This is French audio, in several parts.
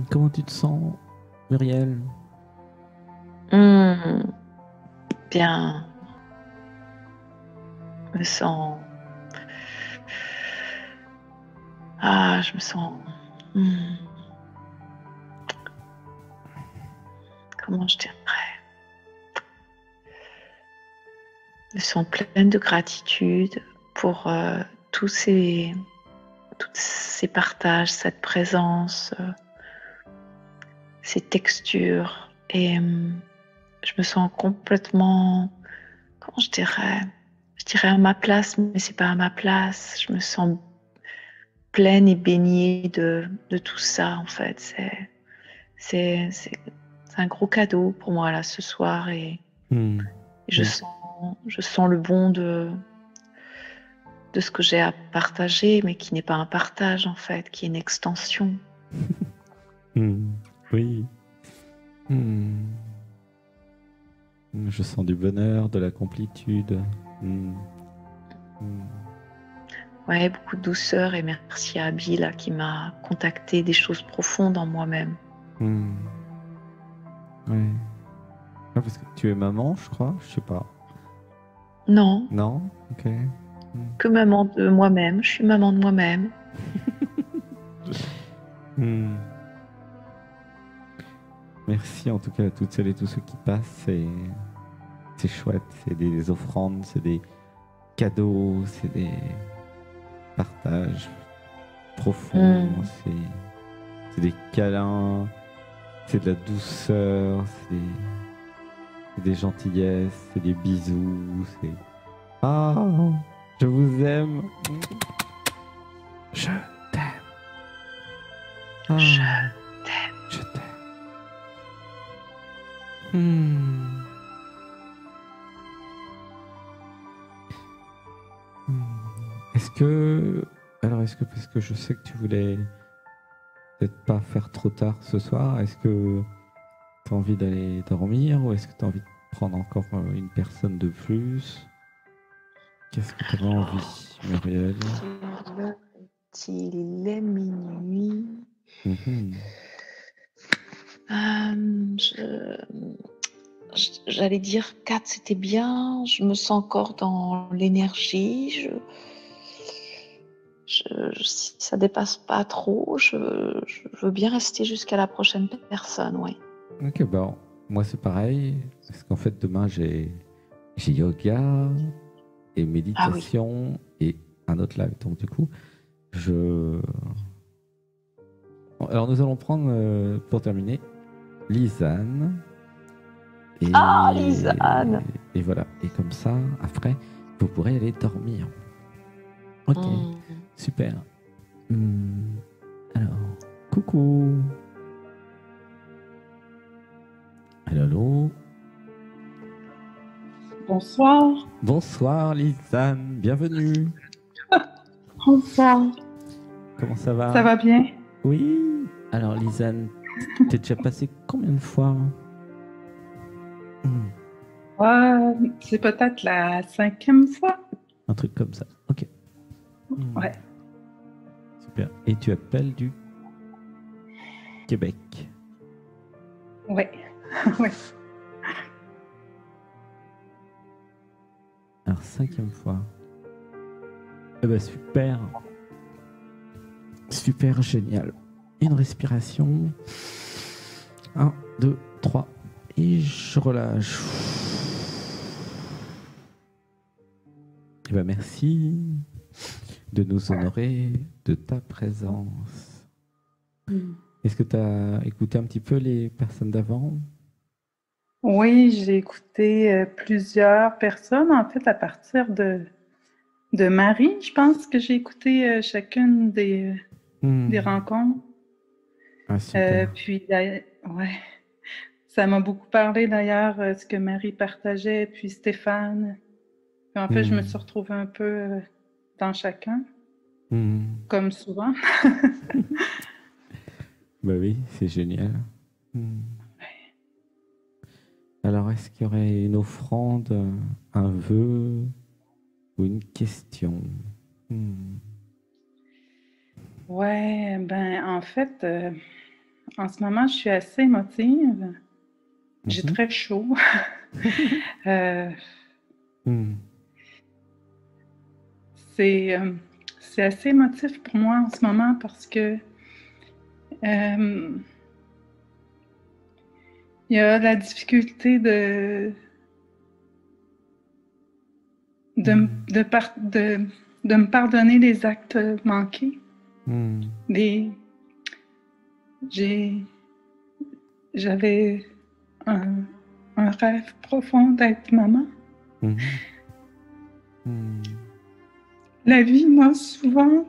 Comment tu te sens, Muriel? Hmm, bien, je me sens. Je me sens. hmm, Comment je dirais? Je me sens pleine de gratitude pour tous ces partages, cette présence, ces textures. Et je me sens complètement. Comment je dirais? Je dirais à ma place, mais c'est pas à ma place. Je me sens pleine et baignée de tout ça, en fait. C'est un gros cadeau pour moi, là, ce soir. Et Hmm, je oui. sens, je sens le bon de ce que j'ai à partager, mais qui n'est pas un partage, en fait, qui est une extension. Hmm, oui. Hmm. Je sens du bonheur, de la complétude. Hmm, hmm, Ouais, beaucoup de douceur, et merci à Abby, là, qui m'a contacté des choses profondes en moi-même. hmm. Ouais. Ah, parce que tu es maman, je crois. Je sais pas. Non, Non? Ok. Hmm. que maman de moi-même. Je suis maman de moi-même. Hmm. Merci en tout cas à toutes celles et tous ceux qui passent. C'est chouette. C'est des offrandes, c'est des cadeaux, c'est des partages profonds, Hmm. c'est des câlins, c'est de la douceur, c'est des gentillesses, c'est des bisous, c'est ah, je vous aime, je t'aime, Je ah, t'aime. je t'aime. Hmm. Hmm. Est-ce que est-ce que parce que je sais que tu voulais peut-être pas faire trop tard ce soir, est-ce que tu as envie d'aller dormir ou est-ce que tu as envie de prendre encore une personne de plus? Qu'est-ce que tu aurais Alors, envie, Muriel? quelle heure est-il? Il est minuit. Mhm. J'allais dire 4, c'était bien. Je me sens encore dans l'énergie. Si ça dépasse pas trop, je veux bien rester jusqu'à la prochaine personne, oui. Ok, bon, moi c'est pareil, parce qu'en fait demain j'ai yoga et Ah oui. méditation et un autre live. Donc du coup, je... Bon, alors nous allons prendre, pour terminer, Lisanne Ah, et... Lisanne. et voilà. Et comme ça, après, vous pourrez aller dormir. Ok, Hmm. super. Hmm, alors, coucou. Allô, allô. Bonsoir. Bonsoir Lisanne, bienvenue. Bonsoir. Comment ça Ça va? va bien? Oui. Alors Lisanne, t'es déjà passé combien de fois? Hmm, C'est peut-être la cinquième fois. un truc comme ça. Ok. Hmm, Ouais, super. Et tu appelles du Québec. ouais, ouais. Alors cinquième fois. Eh ben super. Super génial. Une respiration. Un, deux, trois. Et je relâche. Eh ben merci de nous honorer de ta présence. Hmm. Est-ce que tu as écouté un petit peu les personnes d'avant? Oui, j'ai écouté plusieurs personnes, en fait, à partir de Marie. Je pense que j'ai écouté chacune des Hmm. rencontres. Ah, super. Ouais, ça m'a beaucoup parlé d'ailleurs, ce que Marie partageait, puis Stéphane. Puis en fait, je me Hmm. suis retrouvée un peu dans chacun, Hmm. comme souvent. Bah oui, c'est génial. Hmm. Alors, est-ce qu'il y aurait une offrande, un vœu ou une question? Hmm. Ouais, ben en fait, en ce moment, je suis assez émotive. J'ai Mhm. très chaud. Euh, Hmm. c'est c'est assez émotif pour moi en ce moment parce que il y a la difficulté Hmm. de me pardonner les actes manqués. Hmm. Les, j'avais un, un rêve profond d'être maman. Mhm. Hmm. La vie m'a souvent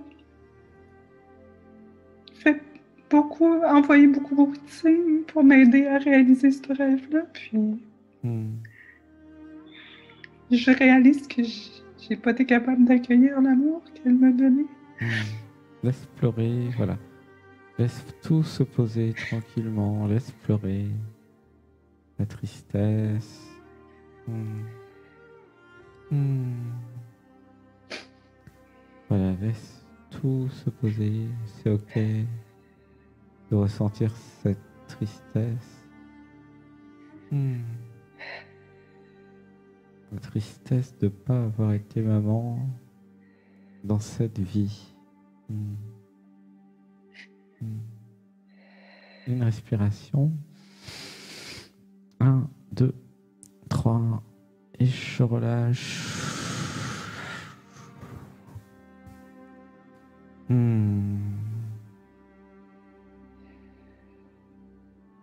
fait envoyé beaucoup de signes pour m'aider à réaliser ce rêve-là. Puis Hmm. je réalise que j'ai pas été capable d'accueillir l'amour qu'elle m'a donné. Hmm. Laisse pleurer, voilà. Laisse tout se poser tranquillement. Laisse pleurer la tristesse. Hmm. Hmm. Voilà, laisse tout se poser. C'est ok de ressentir cette tristesse. Hmm. La tristesse de ne pas avoir été maman dans cette vie. Hmm. Hmm. Une respiration. 1, 2, 3. Et je relâche.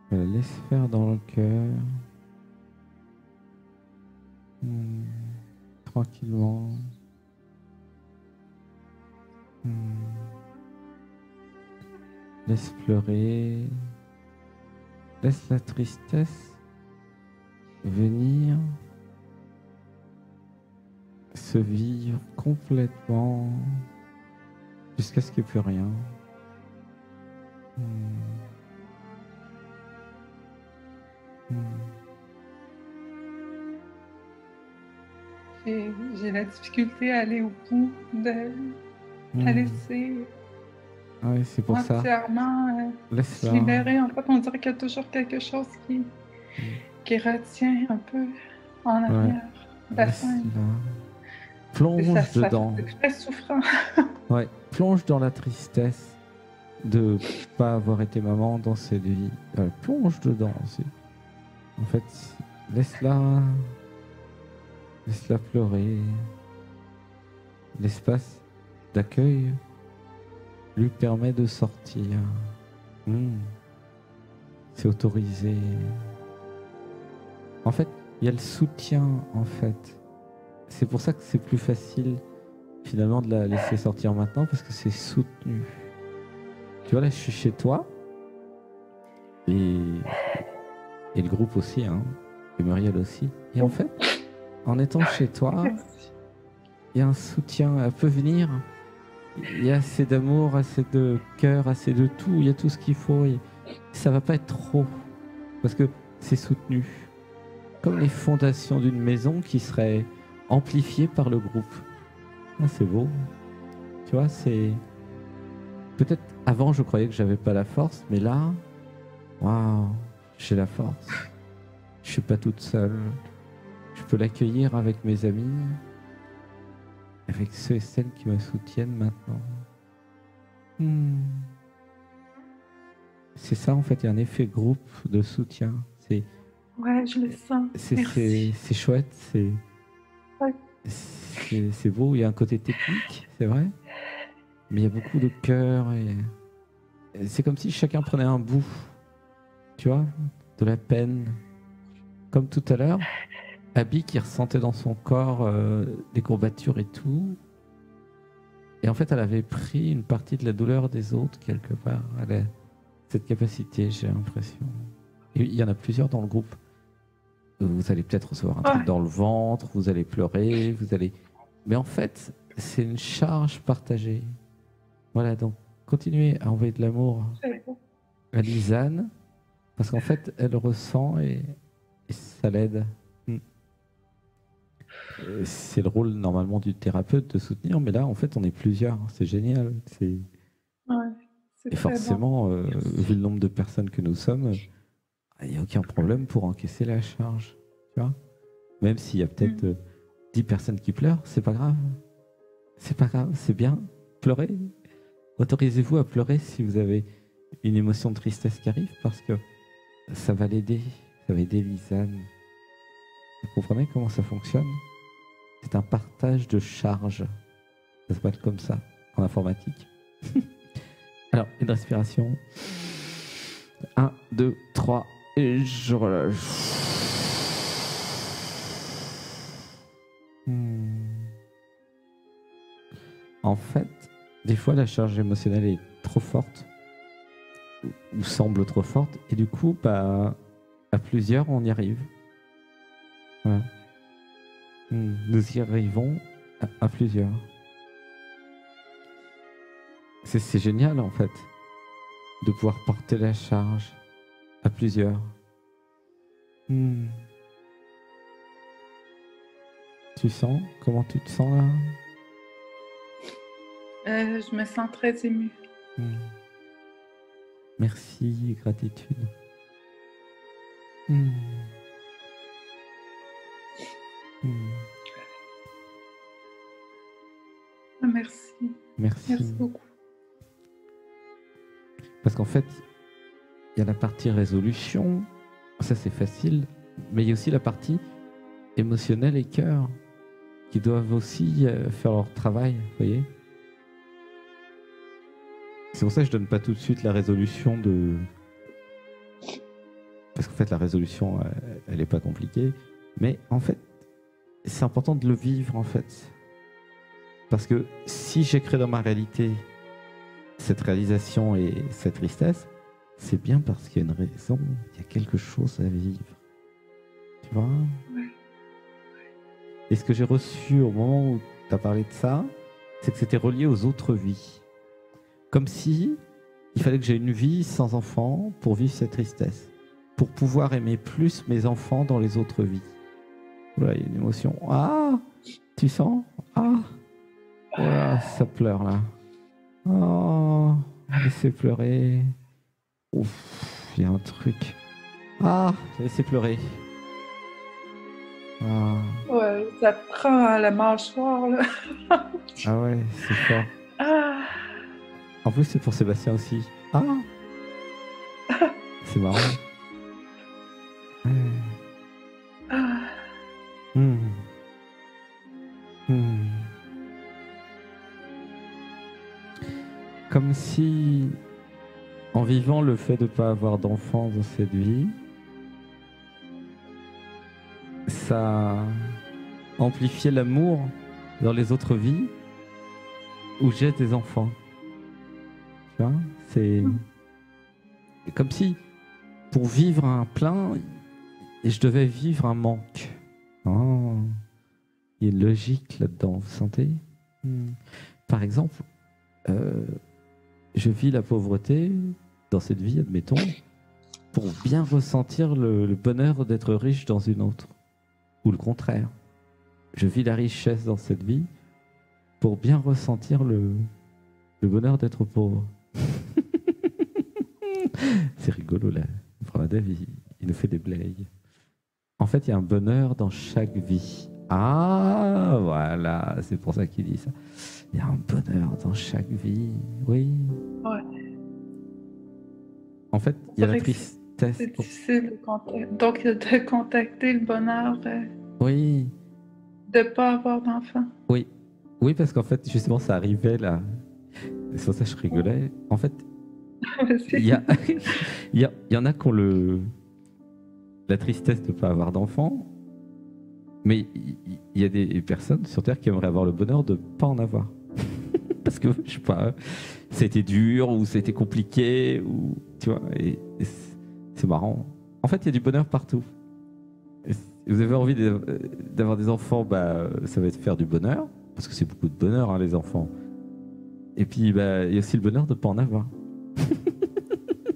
Voilà, laisse faire dans le cœur. Tranquillement. Laisse pleurer. Laisse la tristesse venir se vivre complètement jusqu'à ce qu'il n'y ait plus rien. J'ai la difficulté à aller au bout de la laisser Oui, c'est pour ça. entièrement se libérer. En fait, on dirait qu'il y a toujours quelque chose qui retient un peu en arrière de la scène. Plonge dedans. C'est très souffrant. Ouais, plonge dans la tristesse de pas avoir été maman dans cette vie. Plonge dedans. En fait, laisse-la pleurer. L'espace d'accueil lui permet de sortir. C'est autorisé. En fait, il y a le soutien, en fait. C'est pour ça que c'est plus facile, finalement, de la laisser sortir maintenant, parce que c'est soutenu. Tu vois, là, je suis chez toi, et le groupe aussi, hein, et Muriel aussi. Et en fait, en étant chez toi, il y a un soutien, elle peut venir. Il y a assez d'amour, assez de cœur, assez de tout. Il y a tout ce qu'il faut. Et ça va pas être trop. Parce que c'est soutenu. Comme les fondations d'une maison qui seraient amplifiées par le groupe. Ah, c'est beau. Tu vois, c'est... Peut-être avant, je croyais que j'avais pas la force. Mais là, waouh, j'ai la force. Je suis pas toute seule. Je peux l'accueillir avec mes amis. Avec ceux et celles qui me soutiennent maintenant. C'est ça, en fait, il y a un effet groupe de soutien. Ouais, je le sens. Merci. C'est chouette, c'est beau. Il y a un côté technique, c'est vrai, mais il y a beaucoup de cœur. Et c'est comme si chacun prenait un bout, tu vois, de la peine. Comme tout à l'heure, Abby qui ressentait dans son corps des courbatures et tout. Et en fait, elle avait pris une partie de la douleur des autres quelque part. Elle a cette capacité, j'ai l'impression. Et il y en a plusieurs dans le groupe. Vous allez peut-être recevoir un truc dans le ventre, vous allez pleurer, Mais en fait, c'est une charge partagée. Voilà, donc continuez à envoyer de l'amour à Lisanne, parce qu'en fait, elle ressent et ça l'aide. C'est le rôle normalement du thérapeute de soutenir, mais là, en fait, on est plusieurs. C'est génial. C'est Et très bon. forcément, Merci. vu le nombre de personnes que nous sommes, il n'y a aucun problème pour encaisser la charge. Tu vois? Même s'il y a peut-être 10 personnes qui pleurent, c'est pas grave. C'est pas grave, c'est bien. Pleurez. Autorisez-vous à pleurer si vous avez une émotion de tristesse qui arrive parce que ça va l'aider. Ça va aider Lisanne. Vous comprenez comment ça fonctionne? C'est un partage de charge. Ça s'appelle comme ça en informatique. Alors, une respiration. 1, 2, 3, et je relâche. En fait, des fois, la charge émotionnelle est trop forte ou semble trop forte, et du coup, bah, à plusieurs, on y arrive. Voilà. Nous y arrivons à plusieurs. C'est génial, en fait, de pouvoir porter la charge à plusieurs. Tu sens? Comment tu te sens là? Je me sens très émue. Merci, gratitude. Merci. Merci. Merci beaucoup. Parce qu'en fait, il y a la partie résolution, ça c'est facile, mais il y a aussi la partie émotionnelle et cœur qui doivent aussi faire leur travail, vous voyez. C'est pour ça que je donne pas tout de suite la résolution de... Parce qu'en fait, la résolution, elle est pas compliquée, mais en fait, c'est important de le vivre, en fait. Parce que si j'ai créé dans ma réalité cette réalisation et cette tristesse, c'est bien parce qu'il y a une raison, il y a quelque chose à vivre. Tu vois? Ouais. Et ce que j'ai reçu au moment où tu as parlé de ça, c'est que c'était relié aux autres vies. Comme si il fallait que j'ai une vie sans enfants pour vivre cette tristesse, pour pouvoir aimer plus mes enfants dans les autres vies. Voilà, il y a une émotion. Ah, tu sens? Ah, voilà, ça pleure là. Oh, laissez pleurer. Ouf, il y a un truc. Ah, laissez pleurer. Ah, Ouais, ça prend la mâchoire, là. ah ouais, c'est fort. Ah, En plus, c'est pour Sébastien aussi. Ah, c'est marrant. Ouais. ah. Comme si, en vivant le fait de ne pas avoir d'enfants dans cette vie, ça amplifiait l'amour dans les autres vies où j'ai des enfants. Tu vois, c'est comme si, pour vivre un plein, je devais vivre un manque. Oh, il y a une logique là-dedans, vous sentez? Par exemple, je vis la pauvreté dans cette vie, admettons, pour bien ressentir le bonheur d'être riche dans une autre. Ou le contraire. Je vis la richesse dans cette vie pour bien ressentir le bonheur d'être pauvre. C'est rigolo là. Pramadev, il nous fait des blagues. En fait, il y a un bonheur dans chaque vie. Ah, voilà, c'est pour ça qu'il dit ça. Il y a un bonheur dans chaque vie, oui. Ouais. En fait, il y a la tristesse. C'est difficile de contacter le bonheur Oui. de ne pas avoir d'enfant. Oui. Oui, parce qu'en fait, justement, ça arrivait là. C'est pour ça que je rigolais. En fait, il y en a qui ont la tristesse de ne pas avoir d'enfant, mais il y a des personnes sur Terre qui aimeraient avoir le bonheur de ne pas en avoir. Parce que, je sais pas, c'était dur ou c'était compliqué, ou tu vois, et c'est marrant. En fait, il y a du bonheur partout. Et si vous avez envie d'avoir des enfants, bah, ça va être faire du bonheur, parce que c'est beaucoup de bonheur, hein, les enfants. Et puis, bah, il y a aussi le bonheur de ne pas en avoir.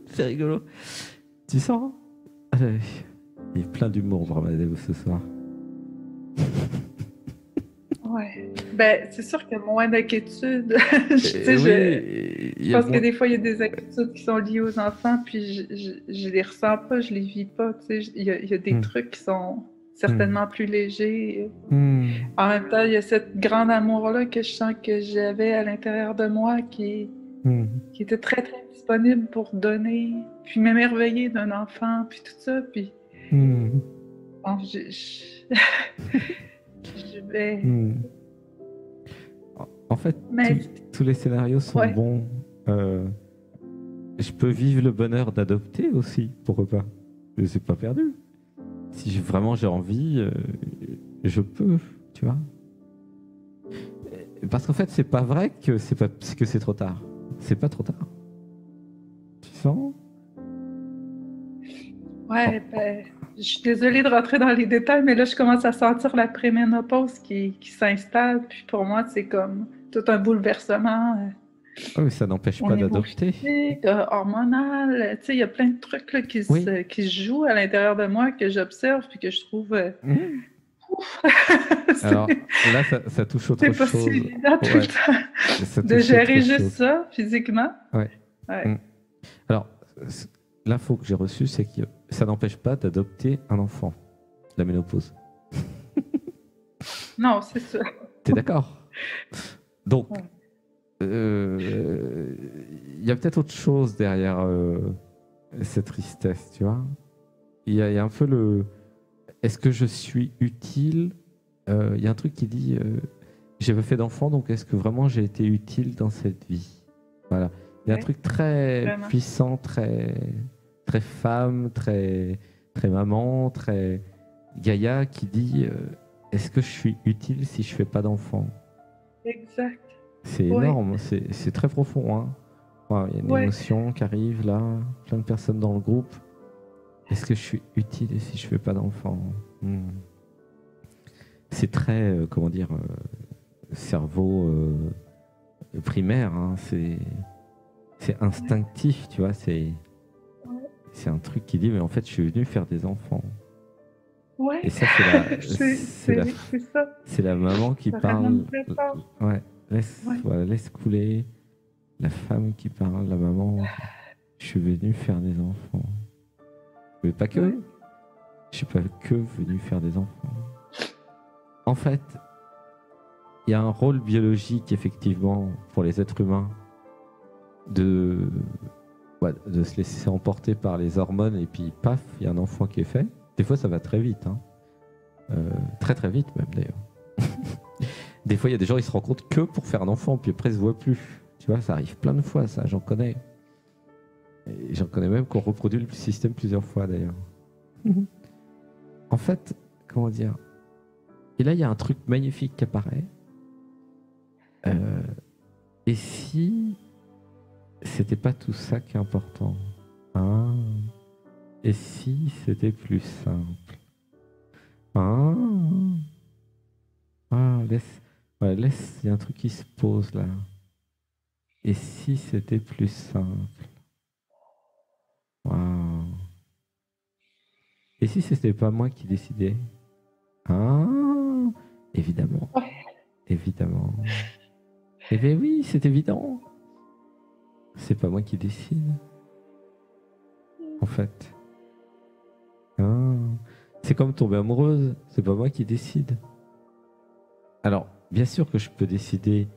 C'est rigolo. Tu sens? Il y a plein d'humour, Brahmadev, ce soir. Ouais, Ben, c'est sûr qu'il y a moins d'inquiétude. Tu sais, je pense que des fois, il y a des inquiétudes qui sont liées aux enfants, puis je les ressens pas, je les vis pas. Tu sais, il y a des trucs qui sont certainement plus légers. En même temps, il y a cette grande amour-là que je sens que j'avais à l'intérieur de moi qui était très, très disponible pour donner, puis m'émerveiller d'un enfant, puis tout ça. Puis, bon, je vais... En fait, tous les scénarios sont bons. Je peux vivre le bonheur d'adopter aussi, pourquoi pas? C'est pas perdu. Si vraiment j'ai envie, je peux, tu vois. Parce qu'en fait, c'est pas vrai que c'est trop tard. C'est pas trop tard. Tu sens? Ouais, ben, je suis désolée de rentrer dans les détails, mais là, je commence à sentir la préménopause qui s'installe. Puis pour moi, c'est comme tout un bouleversement. Oh, mais ça n'empêche pas d'adopter. Hormonal. Tu sais, il y a plein de trucs là, qui se jouent à l'intérieur de moi que j'observe puis que je trouve... Alors là, ça touche autre chose. C'est pas si évident tout le temps de gérer juste ça physiquement. Ouais. Alors, l'info que j'ai reçue, c'est que ça n'empêche pas d'adopter un enfant, la ménopause. Non, c'est ça. T'es d'accord? Donc, il y a peut-être autre chose derrière cette tristesse, tu vois. Il y a un peu le... Est-ce que je suis utile? Il y a un truc qui dit j'ai pas fait d'enfant, donc est-ce que vraiment j'ai été utile dans cette vie? Voilà. Il y a un truc très puissant, très femme, très maman, très Gaïa qui dit est-ce que je suis utile si je fais pas d'enfant? Exact. C'est énorme, c'est très profond. Hein. Il y a une émotion qui arrive là, plein de personnes dans le groupe. Est-ce que je suis utile si je fais pas d'enfant? C'est très, comment dire, cerveau primaire. Hein. C'est instinctif, tu vois. C'est un truc qui dit, mais en fait, je suis venu faire des enfants. Ouais. Et ça, c'est la maman qui parle. Ouais. Laisse couler. La femme qui parle, la maman. Je suis venu faire des enfants. Mais pas que. Je suis pas que venu faire des enfants. En fait, il y a un rôle biologique, effectivement, pour les êtres humains, de se laisser emporter par les hormones et puis paf, il y a un enfant qui est fait. Des fois, ça va très vite. Hein. Très très vite même, d'ailleurs. Des fois, il y a des gens qui se rencontrent que pour faire un enfant, puis après, ils se voient plus. Tu vois, ça arrive plein de fois, ça, j'en connais. Et j'en connais même qu'on reproduit le système plusieurs fois, d'ailleurs. En fait, comment dire? Et là, il y a un truc magnifique qui apparaît. Et si c'était pas tout ça qui est important? Et si c'était plus simple? Laisse, il y a un truc qui se pose là. Et si c'était plus simple? Et si c'était pas moi qui décidais? Évidemment. Évidemment. Eh bien oui, c'est évident. C'est pas moi qui décide. En fait. C'est comme tomber amoureuse. C'est pas moi qui décide. Alors, bien sûr que je peux décider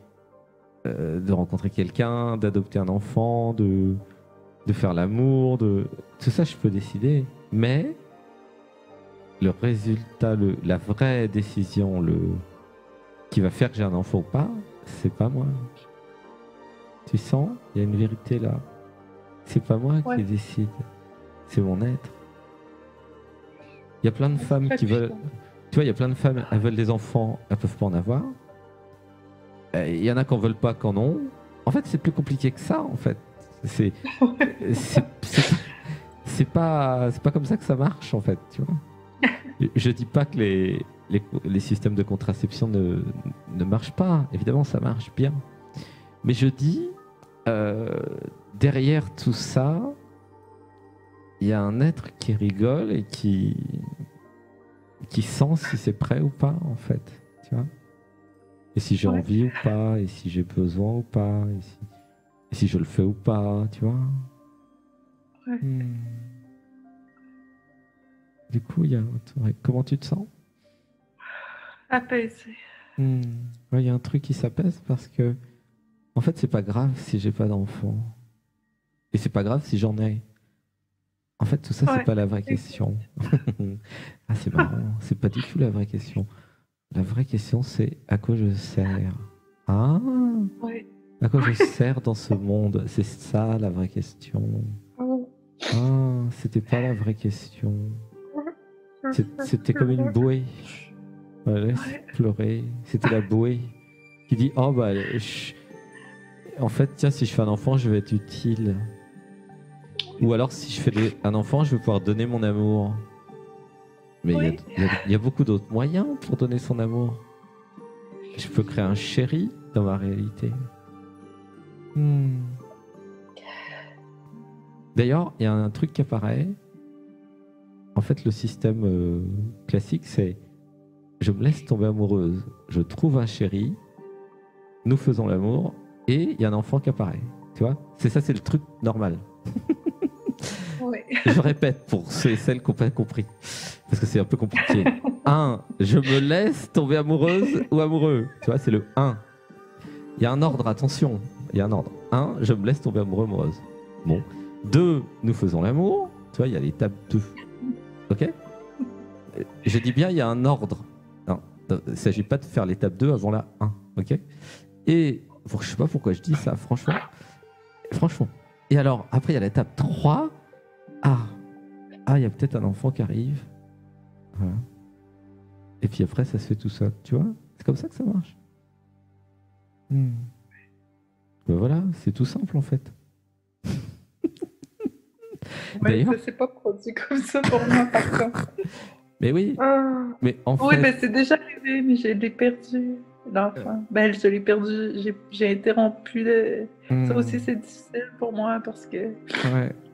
de rencontrer quelqu'un, d'adopter un enfant, de faire l'amour, tout ça, je peux décider. Mais le résultat, la vraie décision, qui va faire que j'ai un enfant ou pas, c'est pas moi. Tu sens? Il y a une vérité là. C'est pas moi qui décide. C'est mon être. Il y a plein de femmes qui veulent... Tu vois, il y a plein de femmes, elles veulent des enfants, elles peuvent pas en avoir. Il y en a qui en veulent pas, qui en ont. En fait, c'est plus compliqué que ça, en fait. C'est pas comme ça que ça marche, en fait, tu vois. Je dis pas que les systèmes de contraception ne marchent pas. Évidemment, ça marche bien. Mais je dis, derrière tout ça, il y a un être qui rigole et qui sent si c'est prêt ou pas, en fait. Tu vois. Et si j'ai envie ou pas, et si j'ai besoin ou pas, et si je le fais ou pas, tu vois. Ouais. Du coup, comment tu te sens? Apaisé. Il y a un truc qui s'apaise parce que, en fait, c'est pas grave si j'ai pas d'enfant. Et c'est pas grave si j'en ai. En fait, tout ça, c'est pas la vraie question. Ah, c'est marrant. C'est pas du tout la vraie question. La vraie question, c'est à quoi je sers. Ah, à quoi je sers dans ce monde. C'est ça la vraie question. Ah, c'était pas la vraie question. C'était comme une bouée. Laisse pleurer. C'était la bouée qui dit, oh bah, en fait, tiens, si je fais un enfant, je vais être utile. Ou alors, si je fais un enfant, je vais pouvoir donner mon amour. Mais il y a beaucoup d'autres moyens pour donner son amour. Je peux créer un chéri dans ma réalité. D'ailleurs, il y a un truc qui apparaît. En fait, le système classique, c'est je me laisse tomber amoureuse, je trouve un chéri, nous faisons l'amour, et il y a un enfant qui apparaît. Tu vois? C'est ça, c'est le truc normal. Je répète pour ceux et celles qui n'ont pas compris, parce que c'est un peu compliqué. 1, je me laisse tomber amoureuse ou amoureux. Tu vois, c'est le 1. Il y a un ordre, attention, il y a un ordre. 1, je me laisse tomber amoureux, amoureuse. Bon. 2, nous faisons l'amour. Tu vois, il y a l'étape 2. Ok? Je dis bien, il y a un ordre. Non, il ne s'agit pas de faire l'étape 2 avant la 1. Ok? Et je ne sais pas pourquoi je dis ça, franchement. Et alors, après, il y a l'étape 3. Il y a peut-être un enfant qui arrive. Voilà. Et puis après, ça se fait tout seul. Tu vois? C'est comme ça que ça marche. Ben voilà, c'est tout simple en fait. Ouais, ça s'est pas produit comme ça pour moi par contre. Mais oui. Mais en fait... Oui, mais c'est déjà arrivé, mais je l'ai perdu, l'enfant. Je l'ai perdu, j'ai interrompu le... Ça aussi, c'est difficile pour moi parce que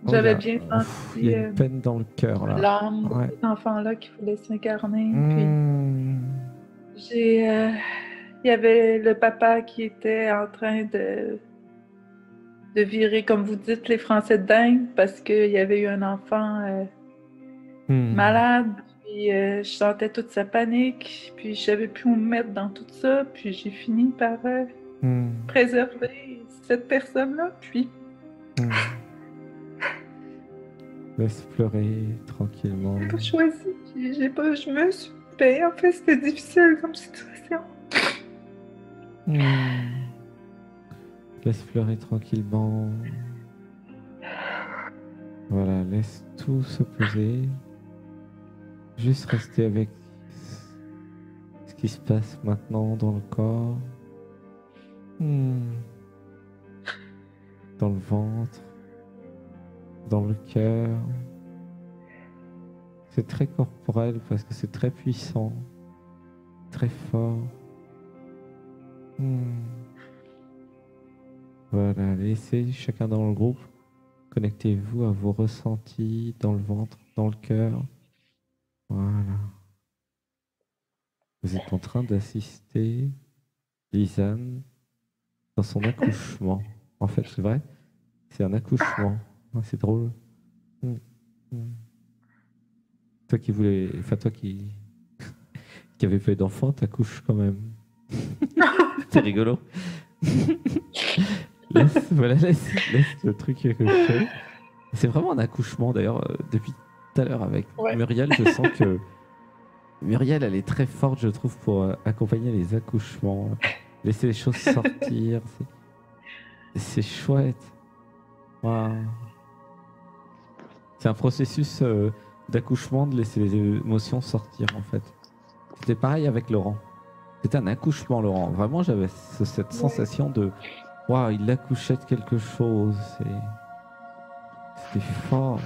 j'avais bien senti... Il y a une peine dans le cœur là. L'âme de cet enfant-là qui voulait s'incarner. Puis il y avait le papa qui était en train de virer, comme vous dites, les Français dingues parce qu'il y avait eu un enfant malade. Puis je sentais toute sa panique, puis je savais plus où me mettre dans tout ça, puis j'ai fini par préserver cette personne-là, puis... Laisse pleurer tranquillement. J'ai pas choisi, je me suis payée, en fait c'était difficile comme situation. Laisse pleurer tranquillement. Voilà, laisse tout se poser. Juste rester avec ce qui se passe maintenant dans le corps, dans le ventre, dans le cœur. C'est très corporel parce que c'est très puissant, très fort. Voilà, laissez chacun dans le groupe. Connectez-vous à vos ressentis dans le ventre, dans le cœur. Voilà. Vous êtes en train d'assister Lisanne dans son accouchement. En fait, c'est vrai, c'est un accouchement. C'est drôle. Toi qui voulais, toi qui avait pas eu d'enfant, t'accouches quand même. C'est rigolo. laisse le truc accoucher. C'est vraiment un accouchement d'ailleurs depuis tout à l'heure avec Muriel, je sens que Muriel, elle est très forte, je trouve, pour accompagner les accouchements, laisser les choses sortir. C'est chouette. Wow. C'est un processus d'accouchement, de laisser les émotions sortir, en fait. C'était pareil avec Laurent. C'était un accouchement, Laurent. Vraiment, j'avais cette sensation de waouh, il accouchait de quelque chose. C'était fort.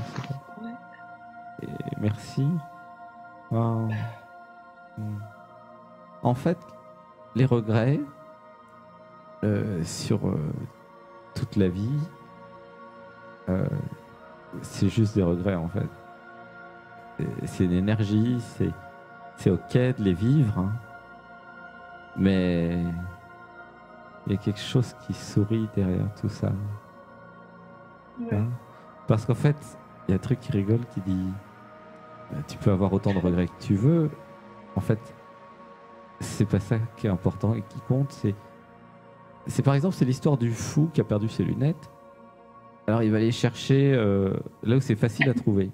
Et merci. Wow. En fait, les regrets sur toute la vie, c'est juste des regrets en fait. C'est une énergie, c'est ok de les vivre, hein. Mais il y a quelque chose qui sourit derrière tout ça. Ouais. Hein? Parce qu'en fait, il y a un truc qui rigole qui dit tu peux avoir autant de regrets que tu veux. En fait, c'est pas ça qui est important et qui compte. C'est par exemple, c'est l'histoire du fou qui a perdu ses lunettes. Alors il va aller chercher là où c'est facile à trouver.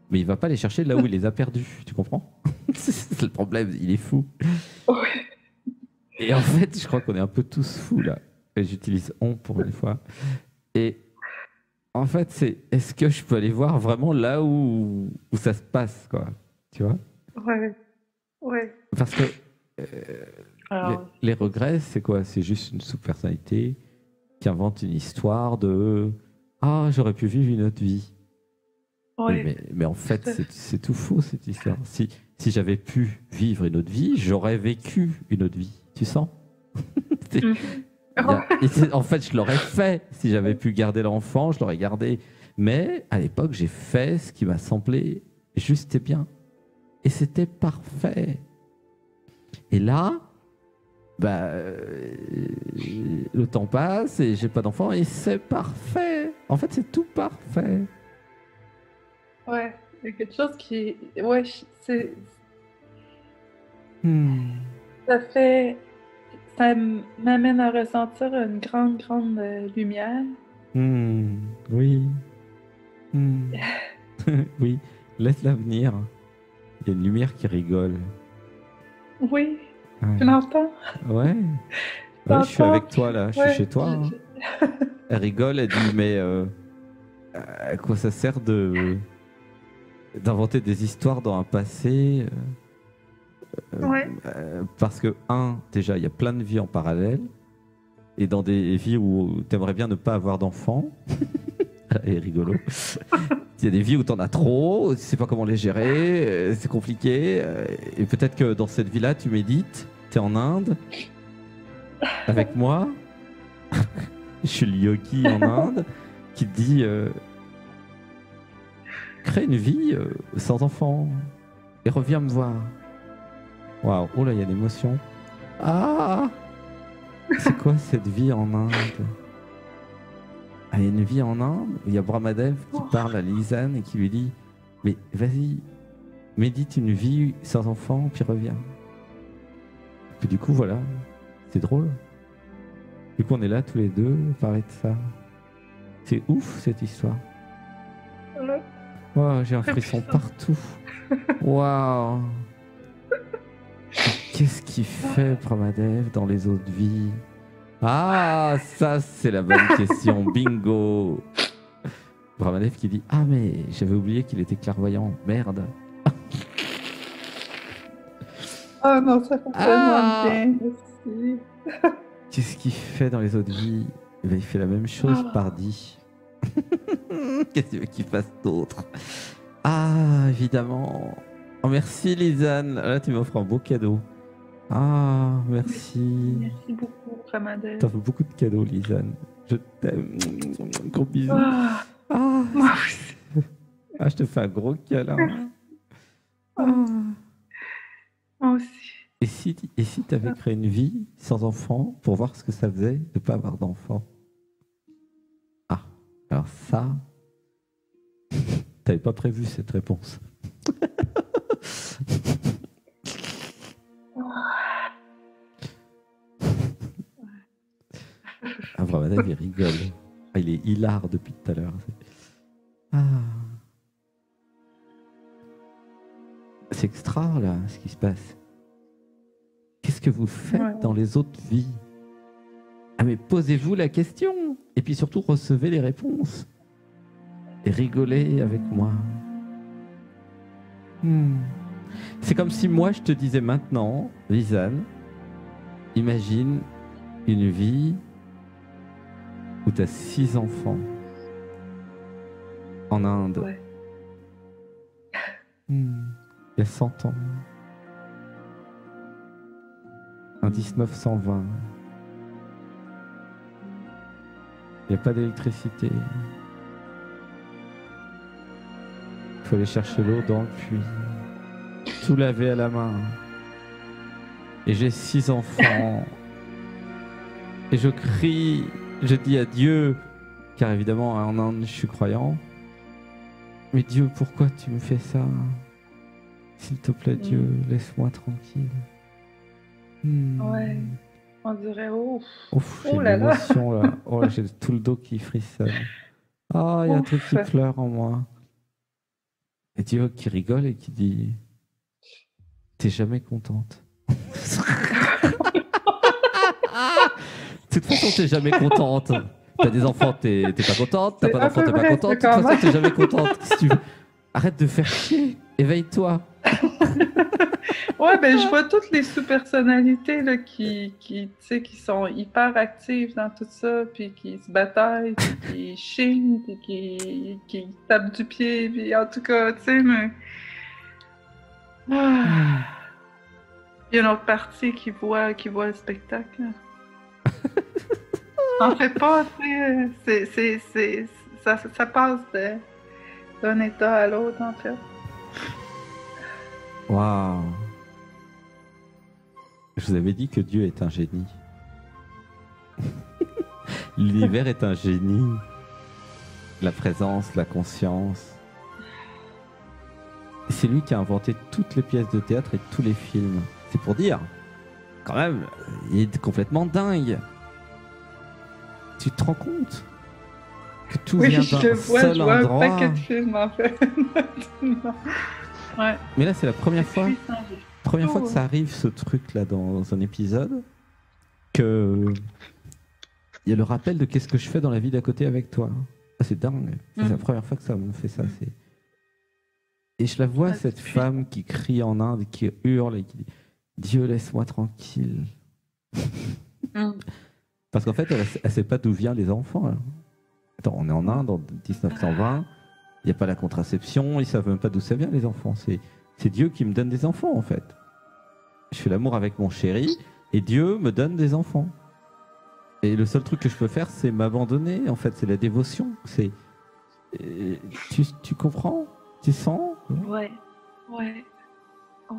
Mais il va pas les chercher là où il les a perdus. Tu comprends? C'est le problème, il est fou. Ouais. Et en fait, je crois qu'on est un peu tous fous là. Et j'utilise on pour une fois. Et en fait, c'est est-ce que je peux aller voir vraiment là où ça se passe, quoi. Tu vois? Ouais. Ouais. Parce que Alors, les regrets, c'est quoi? C'est juste une sous-personnalité qui invente une histoire de ah, j'aurais pu vivre une autre vie. Oui, ouais. mais en fait, c'est tout faux cette histoire. Si j'avais pu vivre une autre vie, j'aurais vécu une autre vie. Tu sens? Mhm. En fait, je l'aurais fait. Si j'avais pu garder l'enfant, je l'aurais gardé. Mais à l'époque, j'ai fait ce qui m'a semblé juste et bien. Et c'était parfait. Et là, bah, le temps passe et j'ai pas d'enfant et c'est parfait. En fait, c'est tout parfait. Ouais. Il y a quelque chose qui. Ouais, c'est. Ça fait. Ça m'amène à ressentir une grande, grande lumière. Oui. Oui. Laisse-la venir. Il y a une lumière qui rigole. Oui, Ouais. tu l'entends? Ouais. Ouais, je suis avec toi là. Je suis chez toi. Hein. Elle rigole. Elle dit mais à quoi ça sert d'inventer des histoires dans un passé Ouais. parce que déjà il y a plein de vies en parallèle et dans des vies où tu aimerais bien ne pas avoir d'enfants. Et rigolo. Il y a des vies où tu en as trop, tu sais pas comment les gérer, c'est compliqué. Et peut-être que dans cette vie-là, tu médites, tu es en Inde avec moi. Je suis le yogi en Inde qui te dit crée une vie sans enfants et reviens me voir. Waouh, oh là, il y a l'émotion. Ah, c'est quoi cette vie en Inde? Il y a une vie en Inde où il y a Brahmadev qui parle à Lisanne et qui lui dit mais vas-y, médite une vie sans enfant, puis reviens. Puis du coup, voilà, c'est drôle. Du coup, on est là tous les deux, parler de ça. C'est ouf cette histoire. Ouais. Wow, j'ai un frisson partout. Waouh! Qu'est-ce qu'il fait, Brahmadev, dans les autres vies? Ah, ça, c'est la bonne question. Bingo! Brahmadev qui dit ah, mais j'avais oublié qu'il était clairvoyant. Merde! Ah non, ça fait tellement bien. Merci. Qu'est-ce qu'il fait dans les autres vies? Eh bien, il fait la même chose, pardi. Qu'est-ce que tu veux qu'il fasse d'autre? Ah, évidemment. Oh, merci, Lisanne. Là, tu m'offres un beau cadeau. Ah, merci. Merci beaucoup, Brahmadev. T'as fait beaucoup de cadeaux, Lisanne. Je t'aime. Gros bisous. Moi aussi. Je te fais un gros câlin. Moi aussi. Et si tu avais créé une vie sans enfant pour voir ce que ça faisait de ne pas avoir d'enfant? Ah, alors ça, t'avais pas prévu cette réponse. Ah, vraiment, il rigole. Ah, il est hilar depuis tout à l'heure. Ah. C'est extra, là, ce qui se passe. Qu'est-ce que vous faites dans les autres vies? Ah, mais posez-vous la question. Et puis surtout, recevez les réponses. Et rigolez avec moi. C'est comme si moi, je te disais maintenant, Lisanne, imagine une vie où tu as 6 enfants en Inde. Ouais. Il y a 100 ans. En 1920. Il n'y a pas d'électricité. Il faut aller chercher l'eau dans le puits. Tout laver à la main. et j'ai 6 enfants. Et je crie, je dis à Dieu, car évidemment en Inde je suis croyant. Mais Dieu, pourquoi tu me fais ça? S'il te plaît, Dieu, laisse-moi tranquille. Ouais, on dirait Ouf, j'ai l'émotion là. Oh, j'ai tout le dos qui frissonne. Ah, il y a un truc qui pleure en moi. Et Dieu qui rigole et qui dit: t'es jamais contente. De toute façon, t'es jamais contente. T'as des enfants, t'es pas contente. T'as pas d'enfants, t'es pas contente. De toute façon, t'es jamais contente. Si tu veux. Arrête de faire chier. Éveille-toi. Ouais, ben je vois toutes les sous-personnalités là, qui sont hyper actives dans tout ça, puis qui se bataillent, puis qui chignent, puis qui tapent du pied, puis en tout cas, tu sais, mais... Ah. Il y a une autre partie qui voit le spectacle. En fait pas, tu sais, ça passe d'un état à l'autre, en fait. Waouh! Je vous avais dit que Dieu est un génie. L'univers est un génie. La présence, la conscience. C'est lui qui a inventé toutes les pièces de théâtre et tous les films. C'est pour dire, quand même, il est complètement dingue. Tu te rends compte que tout vient d'un seul endroit? Je vois un paquet de films, en fait. Ouais. Mais là, c'est la première fois que ça arrive, ce truc-là, dans un épisode, que il y a le rappel de qu'est-ce que je fais dans la vie d'à côté avec toi. Ah, c'est dingue. C'est la première fois que ça me fait ça. Et je la vois, cette femme qui crie en Inde, qui hurle et qui dit: Dieu, laisse-moi tranquille. Parce qu'en fait, elle sait pas d'où viennent les enfants. Là. Attends, on est en Inde, en 1920. Il n'y a pas la contraception, ils savent même pas d'où ça vient, les enfants. C'est Dieu qui me donne des enfants, en fait. Je fais l'amour avec mon chéri, et Dieu me donne des enfants. Et le seul truc que je peux faire, c'est m'abandonner, en fait. C'est la dévotion. Tu comprends? Tu sens? Ouais.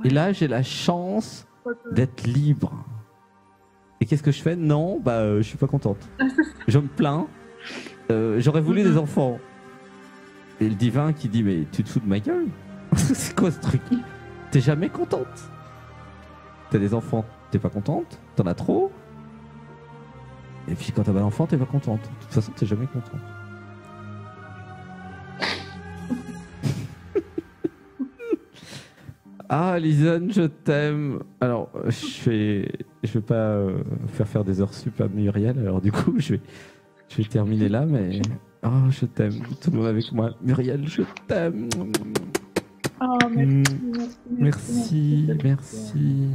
Et là, j'ai la chance d'être libre. Et qu'est-ce que je fais? Non, je suis pas contente. Je me plains. J'aurais voulu des enfants. Et le divin qui dit: mais tu te fous de ma gueule? C'est quoi ce truc? T'es jamais contente. T'as des enfants, t'es pas contente. T'en as trop. Et puis quand t'as pas d'enfant, t'es pas contente. De toute façon, t'es jamais contente. Ah, Lisanne, je t'aime. Alors, je vais pas faire des heures sup à Muriel. Alors du coup, je vais terminer là, mais... Oh, je t'aime. Tout le monde avec moi. Muriel, je t'aime. Oh, merci. Merci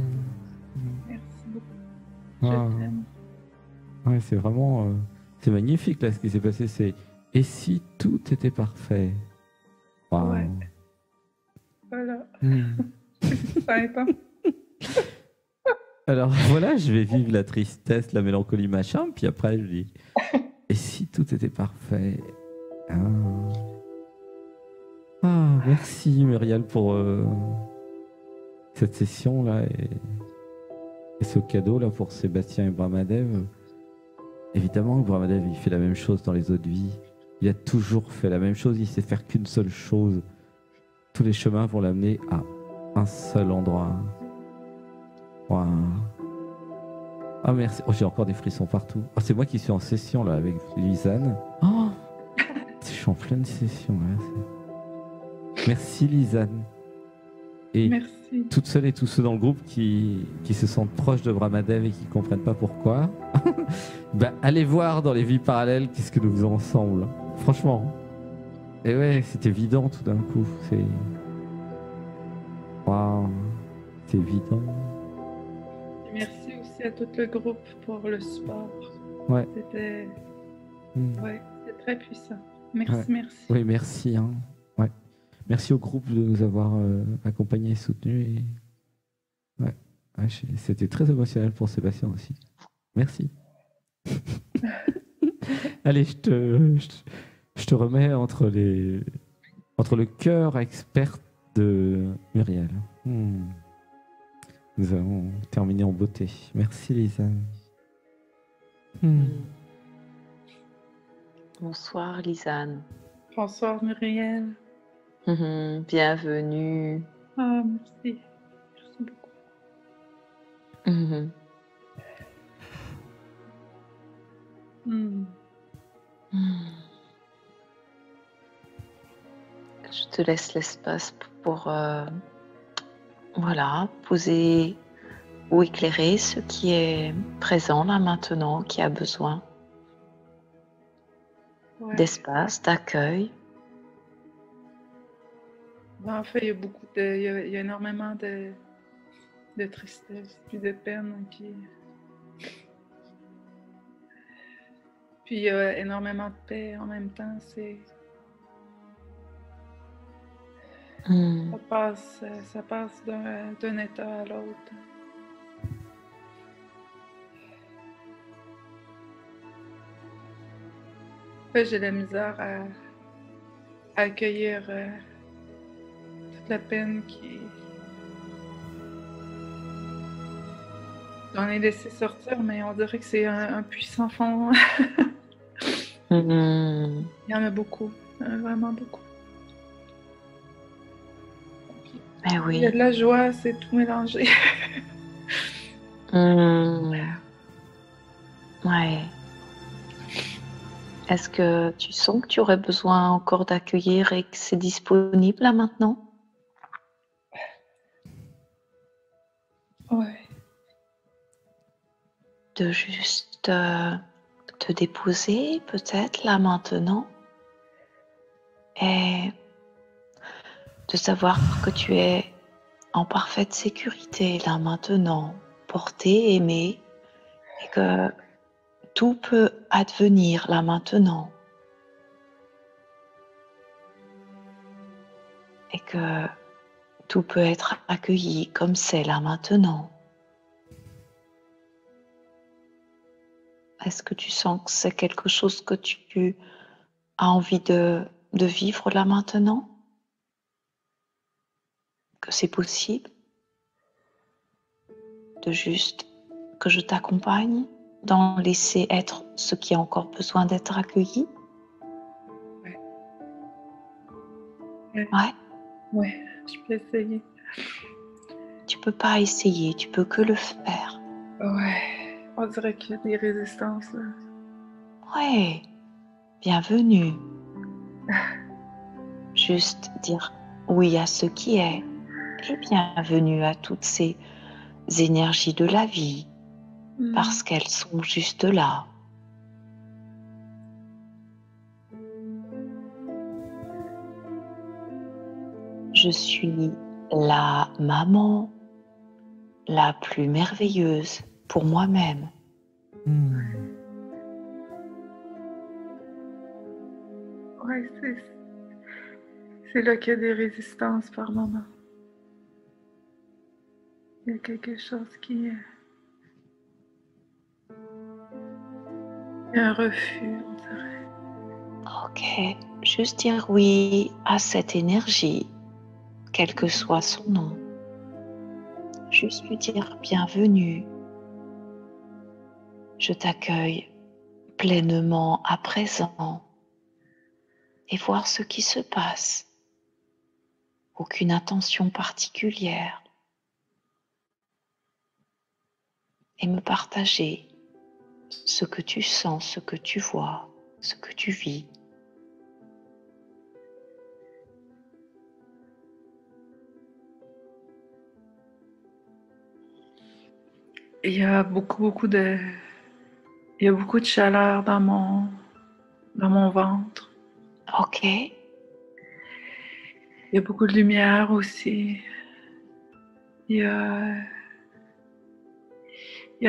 beaucoup. Ah. Je t'aime. Ouais, c'est vraiment... c'est magnifique, là, ce qui s'est passé. C'est... Et si tout était parfait? Wow. Ouais. Voilà. Sympa. Alors voilà, je vais vivre la tristesse, la mélancolie, machin, puis après je dis: et si tout était parfait? Merci Muriel pour cette session là et ce cadeau là pour Sébastien et Brahmadev. Évidemment que Brahmadev il fait la même chose dans les autres vies. Il a toujours fait la même chose, il sait faire qu'une seule chose. Tous les chemins vont l'amener à un seul endroit. Wow. Ah merci. Oh, j'ai encore des frissons partout. Oh, c'est moi qui suis en session là avec Lisanne. Oh, je suis en pleine session là. Merci Lisanne. Et merci. Toutes celles et tous ceux dans le groupe qui se sentent proches de Brahmadev et qui comprennent pas pourquoi, allez voir dans les vies parallèles qu'est-ce que nous faisons ensemble. Franchement. Et ouais, c'est évident tout d'un coup. C'est... Waouh. C'est évident. Merci aussi à tout le groupe pour le support. Ouais. C'était très puissant. Merci, ouais. Merci. Oui, merci. Hein. Ouais. Merci au groupe de nous avoir accompagnés et soutenus. Et... Ouais. C'était très émotionnel pour Sébastien aussi. Merci. Allez, je te remets entre le cœur expert de Muriel. Nous allons terminer en beauté. Merci Lisa. Bonsoir Lisanne. Bonsoir Muriel. Bienvenue. Ah, merci. Merci beaucoup. Je te laisse l'espace pour voilà, poser ou éclairer ce qui est présent là maintenant, qui a besoin d'espace, d'accueil. En fait, il y a beaucoup de, il y a énormément de tristesse puis de peine puis il y a énormément de paix en même temps. Ça passe d'un état à l'autre. J'ai la misère à accueillir toute la peine qui... J'en ai laissé sortir, mais on dirait que c'est un puissant fond. Il y en a beaucoup, vraiment beaucoup. Mais oui. Il y a de la joie, c'est tout mélangé. Ouais. Est-ce que tu sens que tu aurais besoin encore d'accueillir et que c'est disponible là maintenant? Ouais. De juste te déposer peut-être là maintenant et de savoir que tu es en parfaite sécurité là maintenant, porté, aimé, et que tout peut advenir là maintenant. Et que tout peut être accueilli comme c'est là maintenant. Est-ce que tu sens que c'est quelque chose que tu as envie de vivre là maintenant? Que c'est possible? De juste que je t'accompagne dans laisser être ce qui a encore besoin d'être accueilli? Ouais, je peux essayer. Tu peux pas essayer, tu peux que le faire. Ouais, on dirait qu'il y a des résistances là. Ouais, bienvenue. Juste dire oui à ce qui est et bienvenue à toutes ces énergies de la vie parce qu'elles sont juste là. Je suis la maman la plus merveilleuse pour moi-même. Ouais, c'est là qu'il y a des résistances par moment. Il y a quelque chose qui... Il y a un refus, on dirait. Ok, juste dire oui à cette énergie, quel que soit son nom. Juste lui dire bienvenue. Je t'accueille pleinement à présent et voir ce qui se passe. Aucune intention particulière. Et me partager ce que tu sens, ce que tu vois, ce que tu vis. Il y a beaucoup de chaleur dans mon ventre. Ok. Il y a beaucoup de lumière aussi. Il y a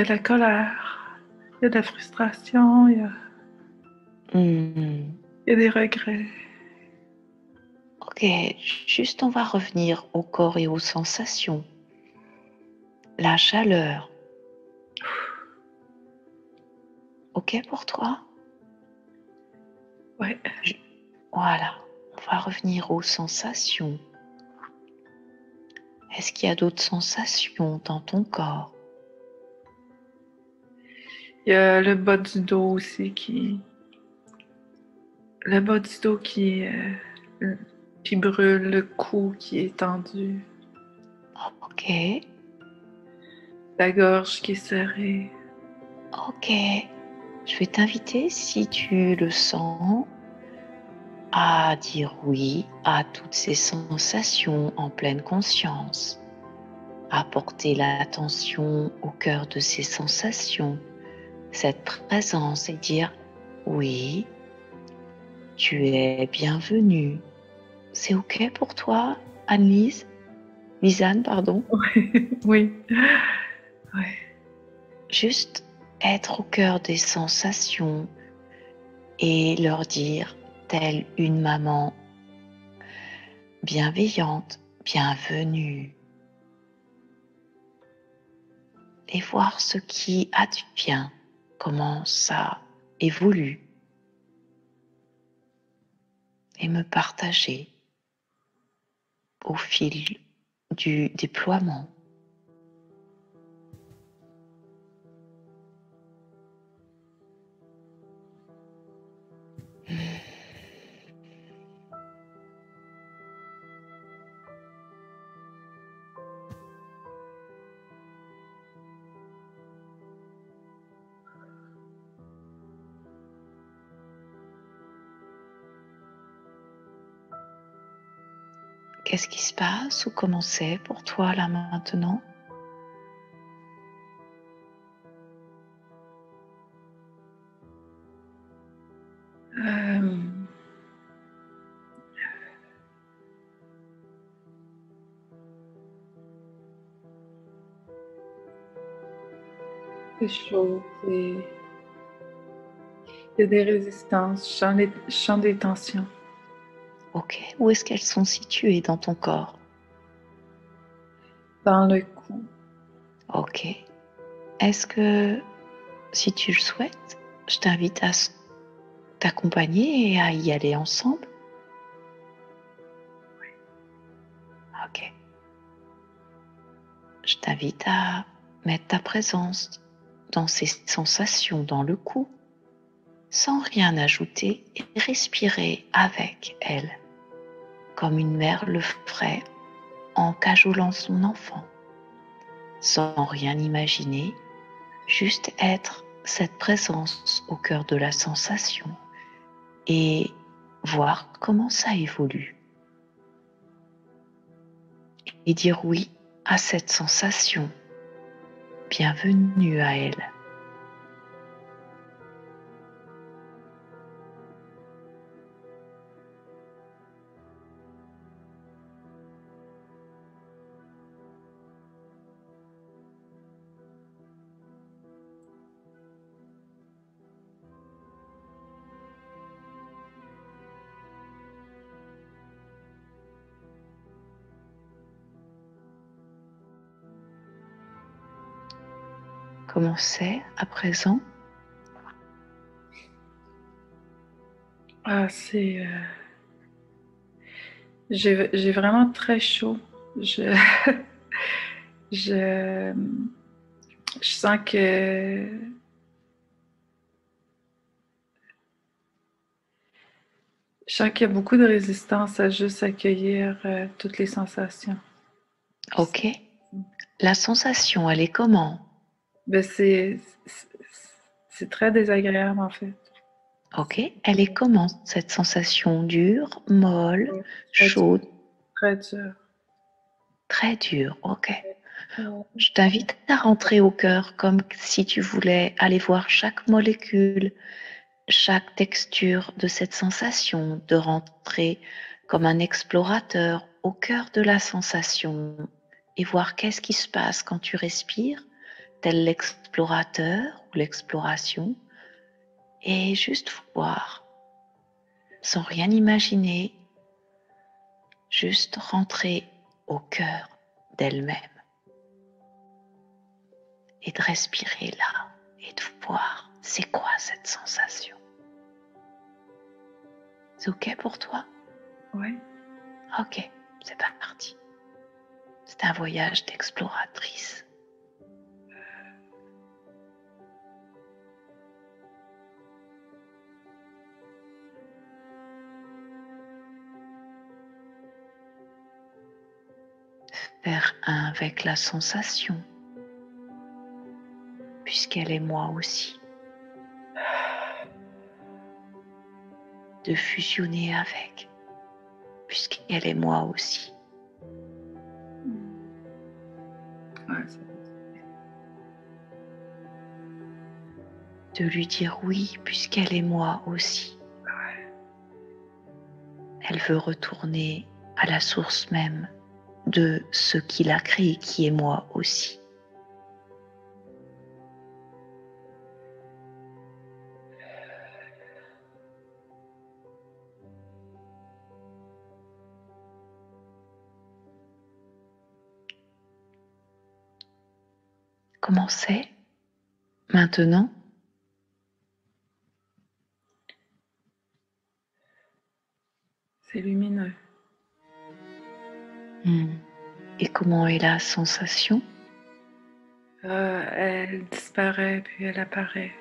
de la colère, il y a de la frustration, il y a des regrets. Ok, juste on va revenir au corps et aux sensations. La chaleur. Ok pour toi? Ouais. Voilà, on va revenir aux sensations. Est-ce qu'il y a d'autres sensations dans ton corps? Il y a le bas du dos aussi qui... Le bas du dos qui brûle, le cou qui est tendu. Ok. La gorge qui est serrée. Ok. Je vais t'inviter, si tu le sens, à dire oui à toutes ces sensations en pleine conscience, à porter l'attention au cœur de ces sensations, cette présence, et dire oui, tu es bienvenue. C'est ok pour toi, Anne-Lise? Lisanne, pardon. Oui. Ouais. Juste être au cœur des sensations et leur dire, telle une maman bienveillante, bienvenue. Et voir ce qui advient, comment ça évolue. Et me partager au fil du déploiement. Qu'est-ce qui se passe ou comment c'est pour toi là maintenant? C'est chaud, il y a des résistances, je sens des tensions. Ok, où est-ce qu'elles sont situées dans ton corps? Dans le cou. Ok. Est-ce que, si tu le souhaites, je t'invite à t'accompagner et à y aller ensemble? Oui. Ok. Je t'invite à mettre ta présence dans ces sensations dans le cou, sans rien ajouter, et respirer avec elle, comme une mère le ferait en cajolant son enfant, sans rien imaginer, juste être cette présence au cœur de la sensation et voir comment ça évolue. Et dire oui à cette sensation. Bienvenue à elle. Comment c'est à présent? Ah, c'est... J'ai vraiment très chaud. Je... je... je sens que... Je sens qu'il y a beaucoup de résistance à juste accueillir toutes les sensations. Ok. La sensation, elle est comment? Ben c'est très désagréable en fait. Ok. Elle est comment cette sensation? Dure, molle, chaude? Très dur. Très dure, ok. Je t'invite à rentrer au cœur comme si tu voulais aller voir chaque molécule, chaque texture de cette sensation, de rentrer comme un explorateur au cœur de la sensation et voir qu'est-ce qui se passe quand tu respires, tel l'explorateur ou l'exploration, et juste voir, sans rien imaginer, juste rentrer au cœur d'elle-même et de respirer là et de voir c'est quoi cette sensation. C'est ok pour toi? Oui. Ok, c'est parti. C'est un voyage d'exploratrice. Faire un avec la sensation, puisqu'elle est moi aussi. De fusionner avec, puisqu'elle est moi aussi. Ouais, ça De lui dire oui, puisqu'elle est moi aussi. ouais. Elle veut retourner à la source même de ce qui l'a créé, qui est moi aussi. Comment c'est maintenant? C'est lumineux. Et comment est la sensation? Elle disparaît puis elle apparaît.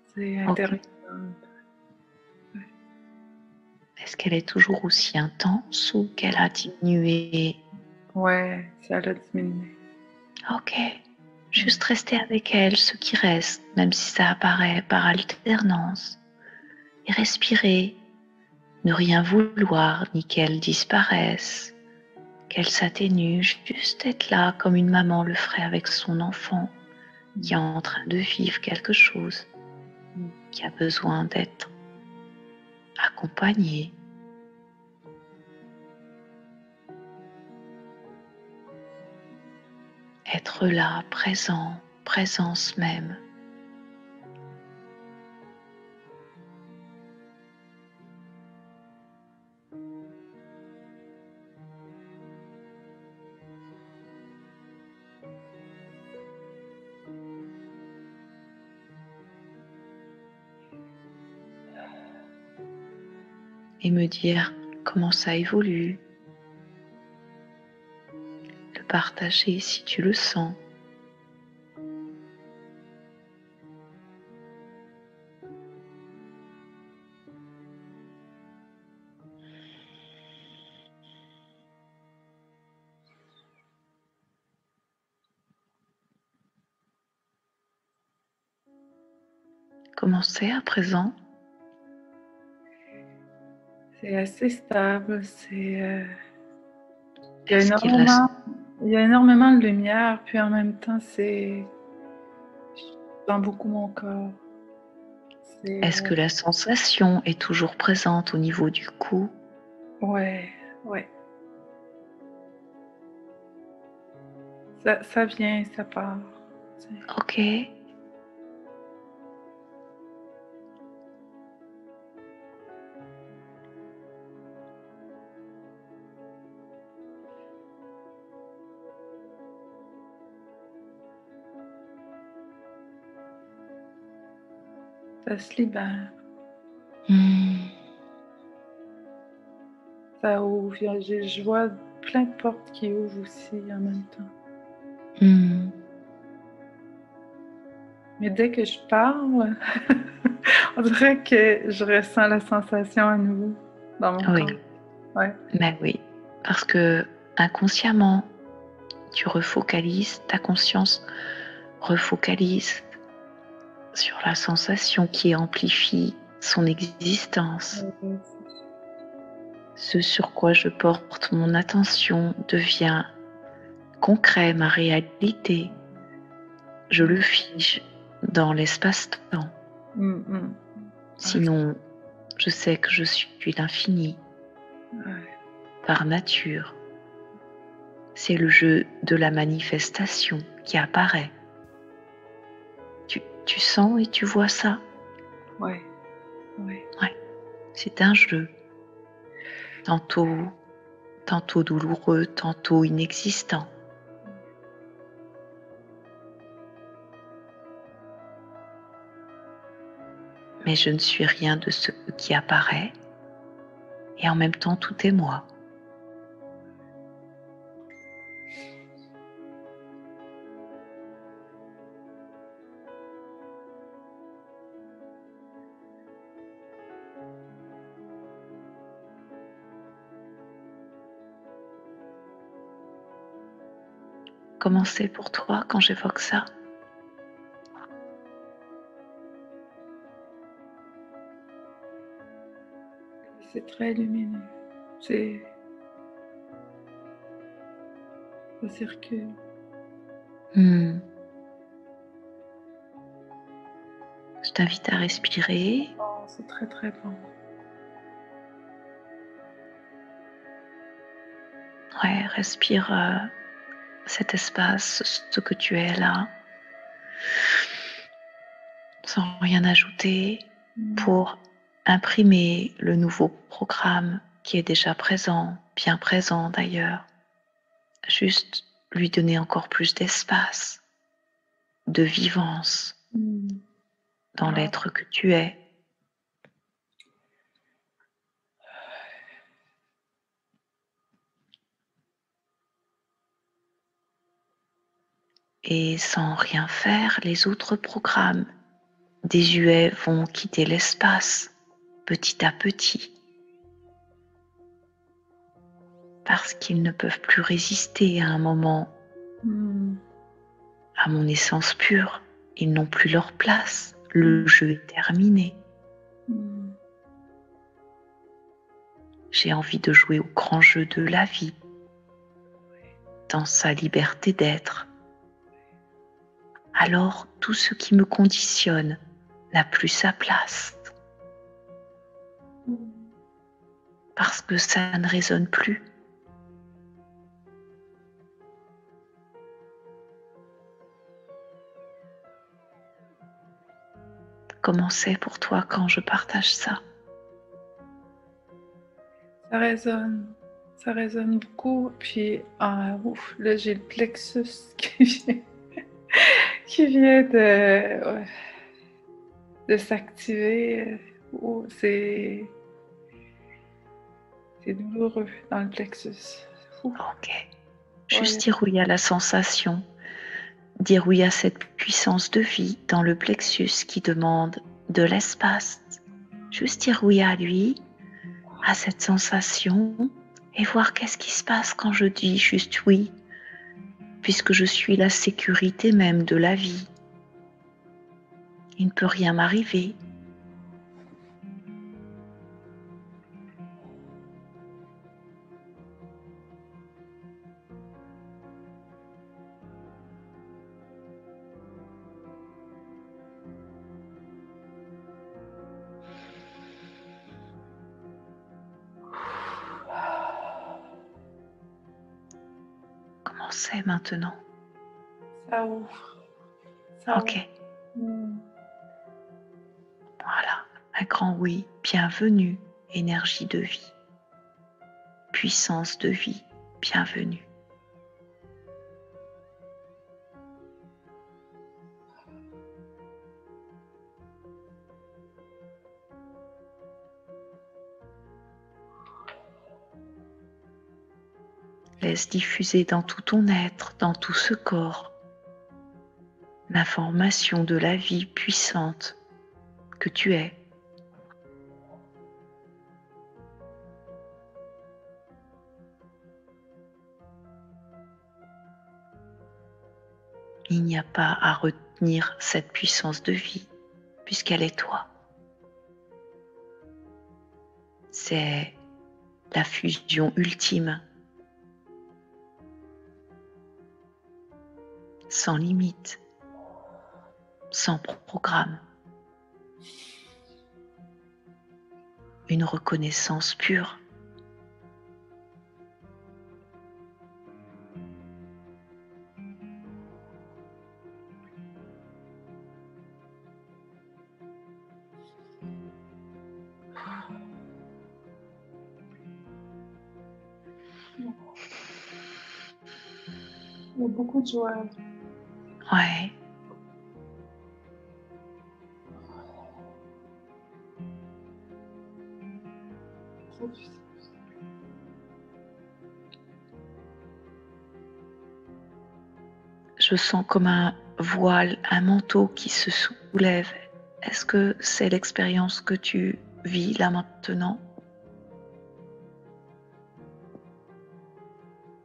C'est intéressant. Okay. Est-ce qu'elle est toujours aussi intense ou qu'elle a diminué? Ouais, ça a diminué. Ok. Juste rester avec elle, ce qui reste, même si ça apparaît par alternance. Et respirer. Ne rien vouloir, ni qu'elle disparaisse, qu'elle s'atténue, juste être là comme une maman le ferait avec son enfant qui est en train de vivre quelque chose, qui a besoin d'être accompagné. Être là, présent, présence même. Et me dire comment ça évolue. Le partager si tu le sens. Comment c'est à présent? C'est assez stable. Il y a énormément de lumière, puis en même temps, je sens beaucoup mon corps. Est-ce que la sensation est toujours présente au niveau du cou? Ouais. Ça vient, ça part. Ok. Ça se libère. Ça ouvre. Je vois plein de portes qui ouvrent aussi en même temps. Mais dès que je parle, on dirait que je ressens la sensation à nouveau dans mon corps. Ouais. Mais oui, parce que inconsciemment, tu refocalises, ta conscience refocalise sur la sensation qui amplifie son existence. Ce sur quoi je porte mon attention devient concret, ma réalité. Je le fige dans l'espace-temps. Sinon, je sais que je suis l'infini. Par nature. C'est le jeu de la manifestation qui apparaît. Tu sens et tu vois ça? Ouais. C'est un jeu. Tantôt douloureux, tantôt inexistant. Mais je ne suis rien de ce qui apparaît, et en même temps tout est moi. Comment c'est pour toi quand j'évoque ça? C'est très lumineux. Ça circule. Je t'invite à respirer. Oh, c'est très très bon. Ouais, respire cet espace, ce que tu es là, sans rien ajouter, pour imprimer le nouveau programme qui est déjà présent, bien présent d'ailleurs. Juste lui donner encore plus d'espace, de vivance dans l'être que tu es. Et sans rien faire, les autres programmes désuets vont quitter l'espace petit à petit parce qu'ils ne peuvent plus résister à un moment à mon essence pure. Ils n'ont plus leur place. Le jeu est terminé. J'ai envie de jouer au grand jeu de la vie, dans sa liberté d'être. Alors tout ce qui me conditionne n'a plus sa place. Parce que ça ne résonne plus. Comment c'est pour toi quand je partage ça? Ça résonne beaucoup. Puis là j'ai le plexus qui vient de s'activer. C'est douloureux dans le plexus. Ok. Juste dire oui à la sensation. Dire oui à cette puissance de vie dans le plexus qui demande de l'espace. Juste dire oui à lui, à cette sensation, et voir qu'est-ce qui se passe quand je dis juste oui, puisque je suis la sécurité même de la vie. Il ne peut rien m'arriver. Comment c'est maintenant? Ça ouvre. Ok. Voilà, un grand oui, bienvenue, énergie de vie, puissance de vie, bienvenue. Laisse diffuser dans tout ton être, dans tout ce corps, l'information de la vie puissante que tu es. Il n'y a pas à retenir cette puissance de vie, puisqu'elle est toi. C'est la fusion ultime, sans limite, sans programme. Une reconnaissance pure. Il y a beaucoup de joie. Ouais. Je sens comme un voile, un manteau qui se soulève. Est-ce que c'est l'expérience que tu vis là maintenant?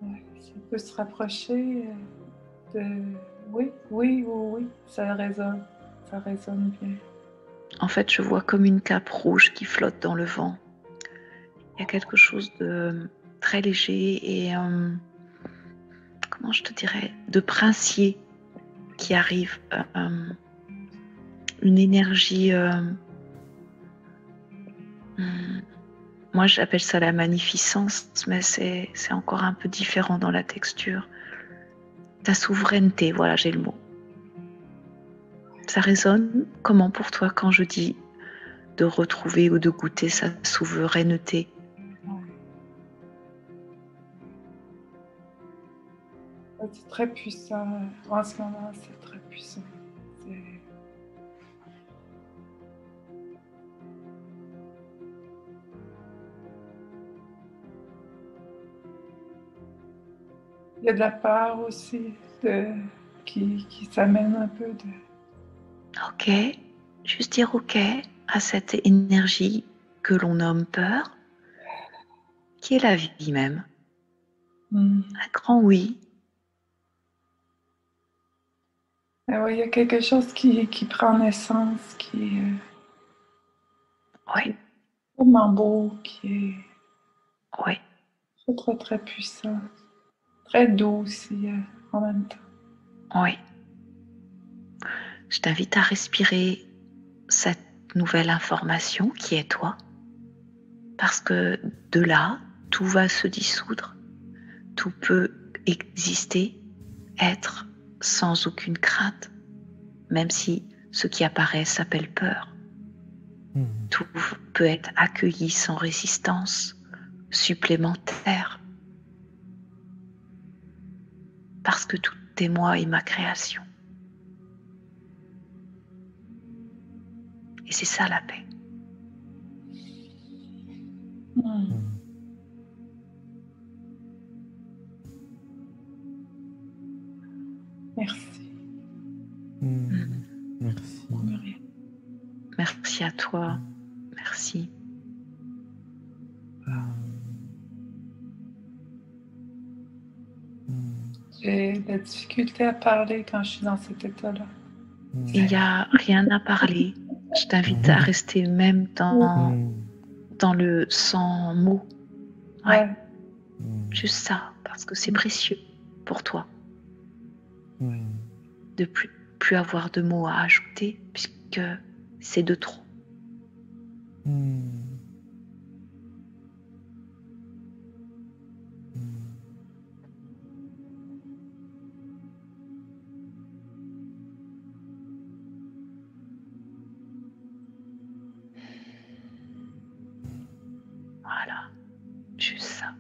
Ouais, ça peut se rapprocher. Oui, oui, oui, oui, ça résonne bien. En fait, je vois comme une cape rouge qui flotte dans le vent. Il y a quelque chose de très léger et, comment je te dirais, de princier qui arrive. Une énergie, moi j'appelle ça la magnificence, mais c'est encore un peu différent dans la texture. Ta souveraineté, voilà, j'ai le mot. Ça résonne comment pour toi quand je dis de retrouver ou de goûter sa souveraineté? C'est très puissant. En ce moment, c'est très puissant. Il y a de la peur aussi qui s'amène un peu de... Ok, juste dire ok à cette énergie que l'on nomme peur, qui est la vie même. Un grand oui. Ah oui, il y a quelque chose qui prend naissance, qui est vraiment beau, qui est très, très, très puissant, très doux aussi en même temps. Oui. Je t'invite à respirer cette nouvelle information qui est toi, parce que de là, tout va se dissoudre, tout peut exister, être sans aucune crainte, même si ce qui apparaît s'appelle peur. Tout peut être accueilli sans résistance supplémentaire, parce que tout est moi et ma création. Et c'est ça la paix. Merci. Merci. Merci à toi. Merci. J'ai de la difficulté à parler quand je suis dans cet état-là. Il n'y a rien à parler. Je t'invite à rester même dans le sans mots. Ouais. Juste ça, parce que c'est précieux pour toi. De plus avoir de mots à ajouter, puisque c'est de trop. Voilà, juste ça.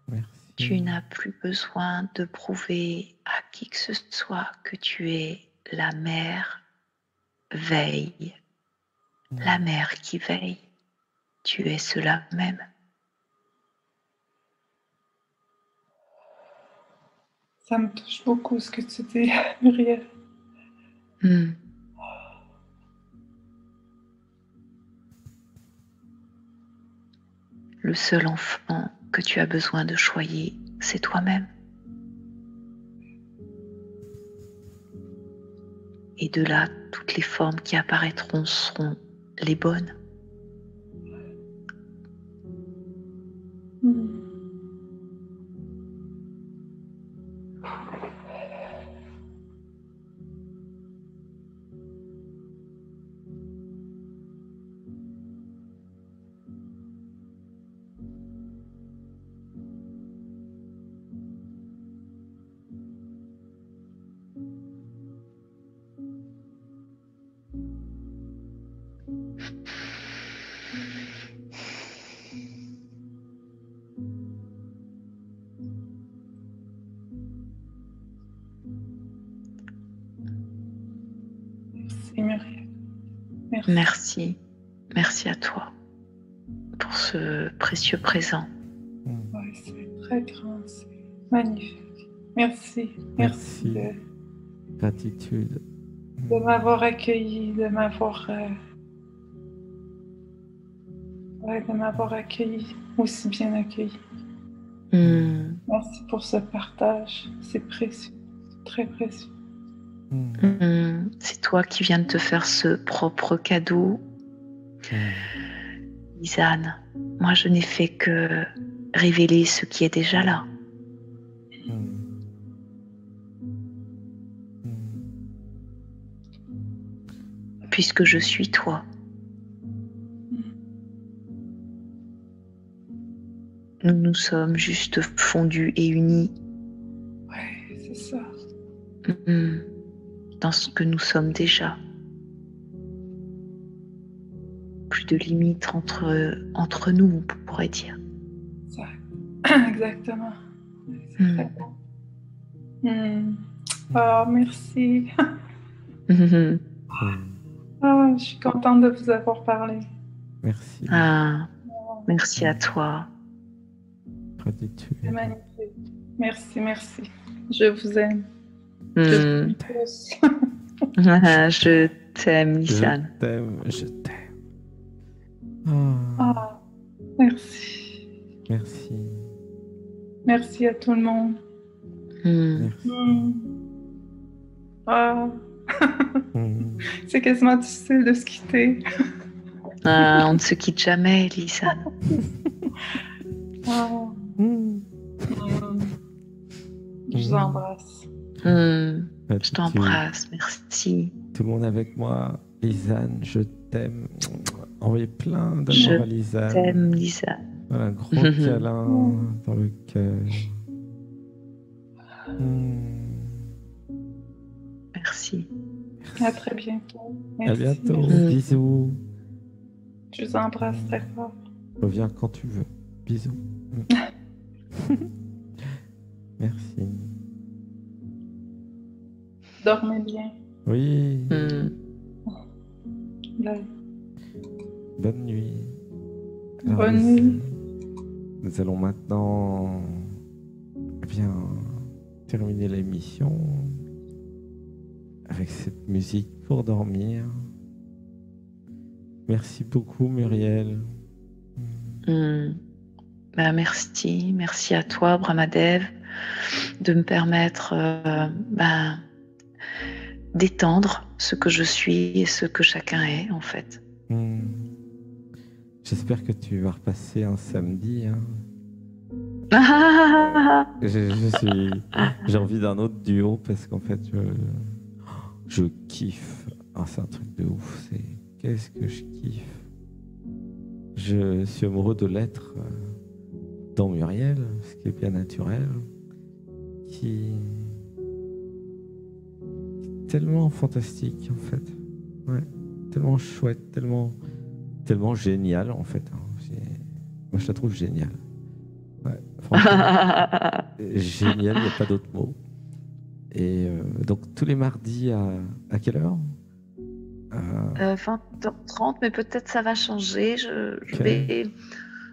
Merci. Tu n'as plus besoin de prouver à qui que ce soit que tu es la mère veille, la mère qui veille. Tu es cela même. Ça me touche beaucoup ce que tu dis, Muriel. Le seul enfant que tu as besoin de choyer, c'est toi-même. Et de là, toutes les formes qui apparaîtront seront les bonnes. Merci. Merci à toi pour ce précieux présent. Ouais, c'est très grand, c'est magnifique. Merci. Merci. Gratitude. De m'avoir accueilli, de m'avoir accueilli, aussi bien accueilli. Merci pour ce partage, c'est précieux, c'est très précieux. C'est toi qui viens de te faire ce propre cadeau. Lisanne, moi je n'ai fait que révéler ce qui est déjà là. Puisque je suis toi. Nous nous sommes juste fondus et unis. Ouais, c'est ça. Dans ce que nous sommes déjà. Plus de limites entre nous, on pourrait dire. Exactement. C'est très bon. Oh, merci. Je suis contente de vous avoir parlé. Merci. Merci à toi. Gratitude. C'est magnifique. Merci. Je vous aime. Je t'aime, Lisanne. Je t'aime. Merci. Merci à tout le monde. C'est quasiment difficile de se quitter. On ne se quitte jamais, Lisanne. Je vous embrasse. Je t'embrasse, merci. Tout le monde avec moi. Lisanne, je t'aime. Envoyez plein d'amour à Lisanne. Je t'aime, Lisanne. Un gros câlin dans le cœur. Merci. À très bientôt. Merci. À bientôt. Bisous. Je vous embrasse très fort. Reviens quand tu veux. Bisous. Merci. Dormez bien. Oui. Bye. Bonne nuit. Alors, bonne nuit. Nous allons maintenant terminer l'émission avec cette musique pour dormir. Merci beaucoup, Muriel. Merci à toi, Brahmadev, de me permettre d'étendre ce que je suis et ce que chacun est, en fait. J'espère que tu vas repasser un samedi. J'ai envie d'un autre duo parce qu'en fait, je kiffe. C'est un truc de ouf. Qu'est-ce que je kiffe. Je suis amoureux de l'être dans Muriel, ce qui est bien naturel, qui est tellement fantastique en fait. Ouais, tellement chouette, tellement génial en fait. Moi je la trouve géniale. Ouais, franchement, génial, il n'y a pas d'autre mot. Et donc tous les mardis à quelle heure 20h30, mais peut-être ça va changer.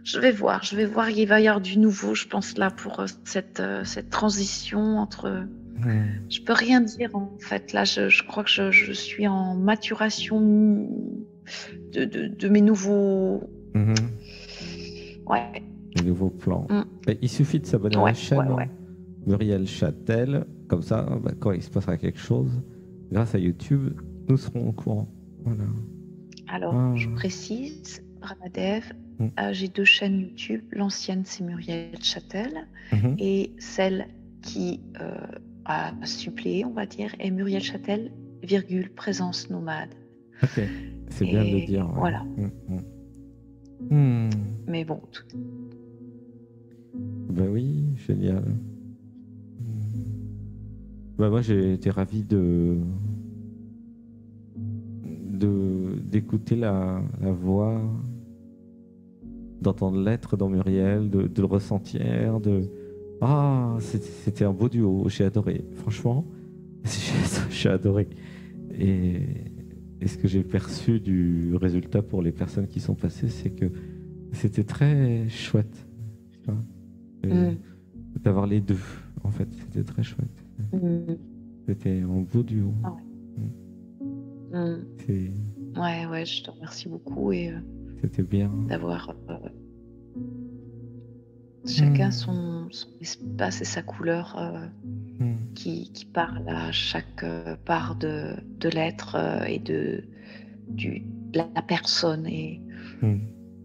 Je vais voir. Il va y avoir du nouveau, je pense, là, pour cette transition entre... Je peux rien dire, en fait. Là, je crois que je suis en maturation de mes nouveaux... Ouais. Les nouveaux plans. Il suffit de s'abonner à la chaîne Muriel Châtel. Comme ça, quand il se passera quelque chose, grâce à YouTube, nous serons au courant. Voilà. Alors, je précise, Brahmadev, j'ai 2 chaînes YouTube. L'ancienne, c'est Muriel Châtel. Et celle qui a suppléé, on va dire, est Muriel Châtel, présence nomade. Ok, c'est bien de le dire. Ouais. Voilà. Mais bon, tout... Ben oui, génial. Moi, j'ai été ravi d'écouter la voix, d'entendre l'être dans Muriel, de le ressentir, c'était un beau duo, j'ai adoré, franchement, j'ai adoré. Et et ce que j'ai perçu du résultat pour les personnes qui sont passées, c'est que c'était très chouette. Tu vois. D'avoir les deux, en fait, c'était très chouette. C'était en beau duo. Ah ouais. Ouais, je te remercie beaucoup et c'était bien. D'avoir chacun son espace et sa couleur qui parle à chaque part de l'être et de la personne et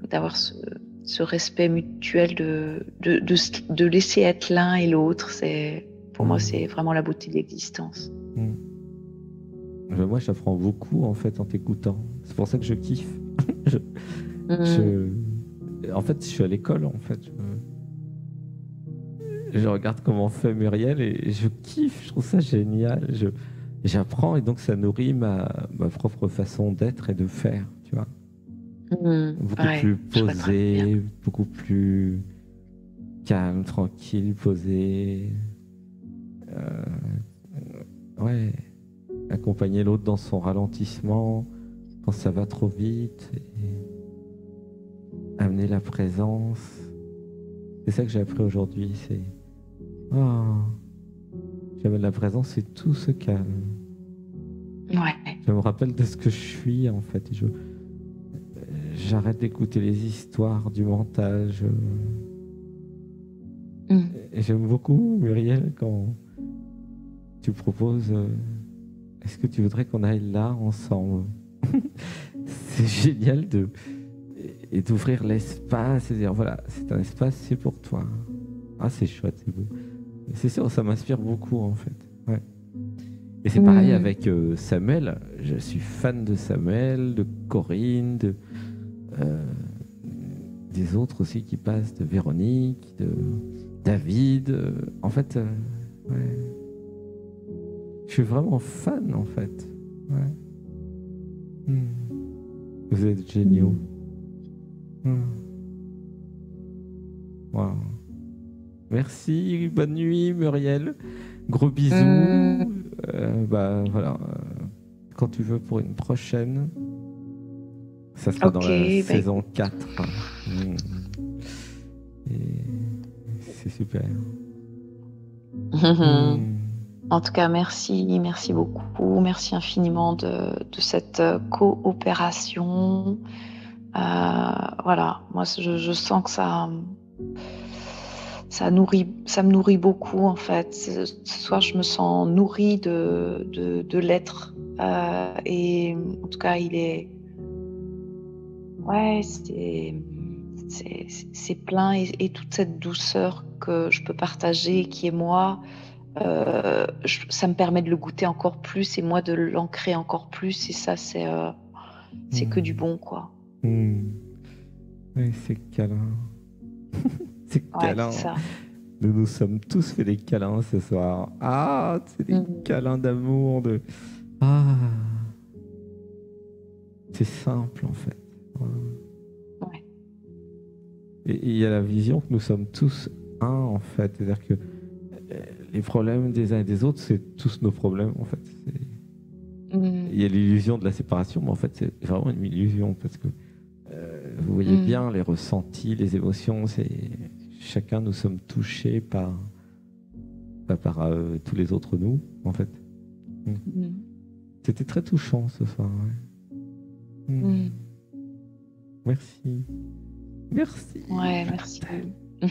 d'avoir ce respect mutuel de laisser être l'un et l'autre. Pour moi, c'est vraiment la beauté de l'existence. Moi, j'apprends beaucoup en fait en t'écoutant. C'est pour ça que je kiffe. En fait, je suis à l'école en fait. Je regarde comment fait Muriel et je kiffe. Je trouve ça génial. J'apprends et donc ça nourrit ma propre façon d'être et de faire. Tu vois. Beaucoup plus posé, beaucoup plus calme, tranquille, posé. Ouais. Accompagner l'autre dans son ralentissement quand ça va trop vite et amener la présence. C'est ça que j'ai appris aujourd'hui, c'est j'amène la présence et tout se calme. Je me rappelle de ce que je suis en fait. J'arrête d'écouter les histoires du mental. Et j'aime beaucoup, Muriel, quand tu proposes est-ce que tu voudrais qu'on aille là ensemble? C'est génial d'ouvrir l'espace et de dire voilà, c'est un espace, c'est pour toi. Ah, c'est chouette, c'est beau. C'est sûr, ça m'inspire beaucoup en fait. Ouais. Et c'est pareil avec Samuel. Je suis fan de Samuel, de Corinne, des autres aussi qui passent, de Véronique, de David. En fait, ouais. Je suis vraiment fan en fait. Ouais. Vous êtes géniaux. Wow. Merci, bonne nuit Muriel. Gros bisous. Voilà. Quand tu veux pour une prochaine. Ça sera dans la saison 4. Et c'est super. En tout cas, merci beaucoup, merci infiniment de cette coopération. Voilà, moi je sens que ça me nourrit beaucoup en fait. Ce soir, je me sens nourrie de l'être et en tout cas, c'est plein et toute cette douceur que je peux partager, qui est moi. Ça me permet de le goûter encore plus et moi de l'ancrer encore plus et ça c'est que du bon quoi. Oui, c'est câlin. C'est câlin. C'est ça. Nous nous sommes tous fait des câlins ce soir. Ah, c'est des câlins d'amour c'est simple en fait. Ouais. Et il y a la vision que nous sommes tous un en fait, c'est-à-dire que les problèmes des uns et des autres, c'est tous nos problèmes en fait. Il y a l'illusion de la séparation, mais en fait c'est vraiment une illusion parce que vous voyez bien les ressentis, les émotions, chacun nous sommes touchés par tous les autres nous en fait. C'était très touchant ce soir. Ouais. Merci. Ouais, merci.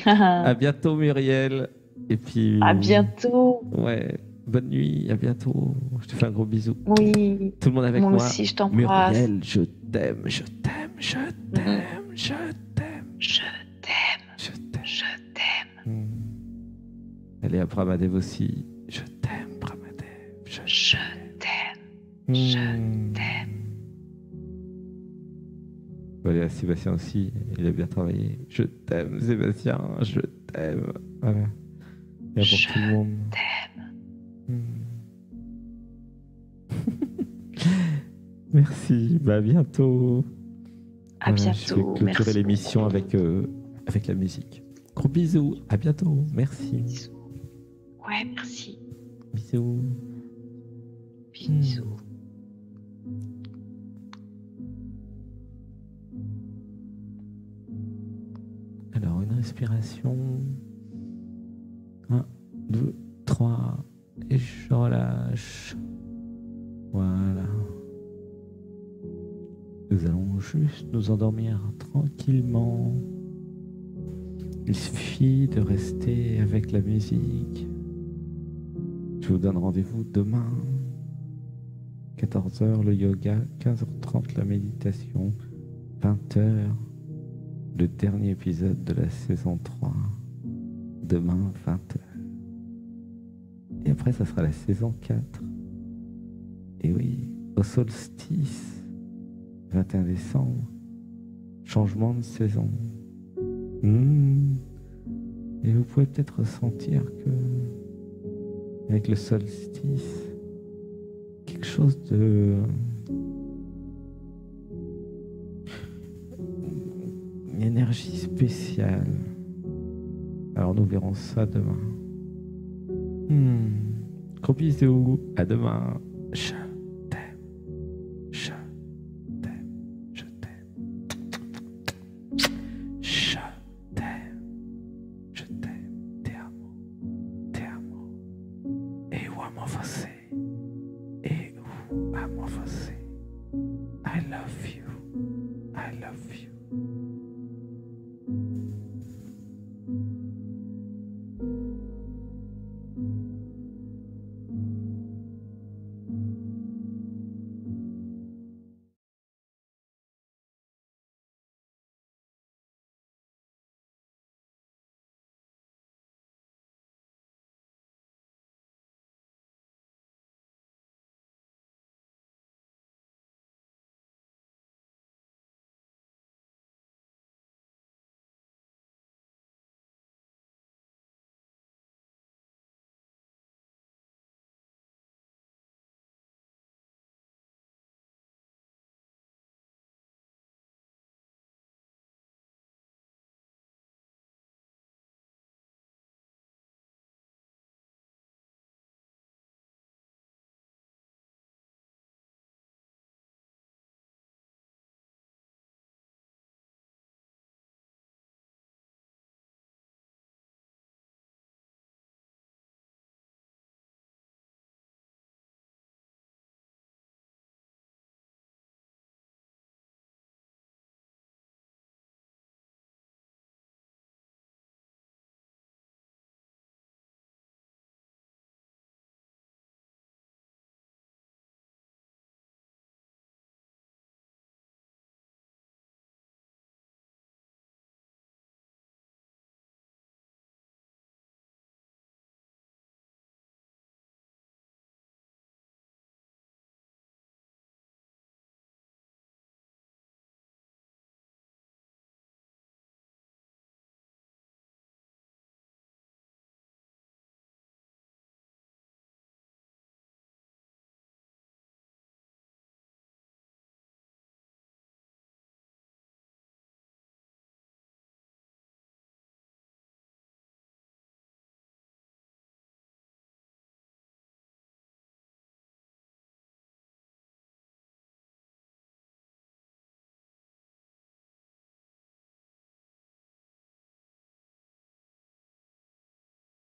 À bientôt Muriel. Et puis. À bientôt. Ouais. Bonne nuit. À bientôt. Je te fais un gros bisou. Oui. Tout le monde avec moi. Moi aussi, je t'embrasse. Muriel, je t'aime. Je t'aime. Je t'aime. Je t'aime. Je t'aime. Je t'aime. Je t'aime. Allez, à Brahmadev aussi. Je t'aime, Brahmadev. Je t'aime. Je t'aime. Allez, à Sébastien aussi. Il a bien travaillé. Je t'aime, Sébastien. Je t'aime. Voilà. Et pour tout le monde. T'aime. Merci. À bientôt. À bientôt. Je vais clôturer l'émission avec la musique. Gros bisous. À bientôt. Merci. Bisous. Ouais, merci. Bisous. Bisous. une respiration. 1, 2, 3. Et je relâche. Voilà. Nous allons juste nous endormir tranquillement. Il suffit de rester avec la musique. Je vous donne rendez-vous demain. 14h le yoga, 15h30 la méditation, 20h le dernier épisode de la saison 3. Demain 20h. Et après ça sera la saison 4. Et oui, au solstice, 21 décembre, changement de saison. Et vous pouvez peut-être ressentir que avec le solstice, quelque chose de une énergie spéciale. Alors nous verrons ça demain. Gros bisous, à demain. Ciao.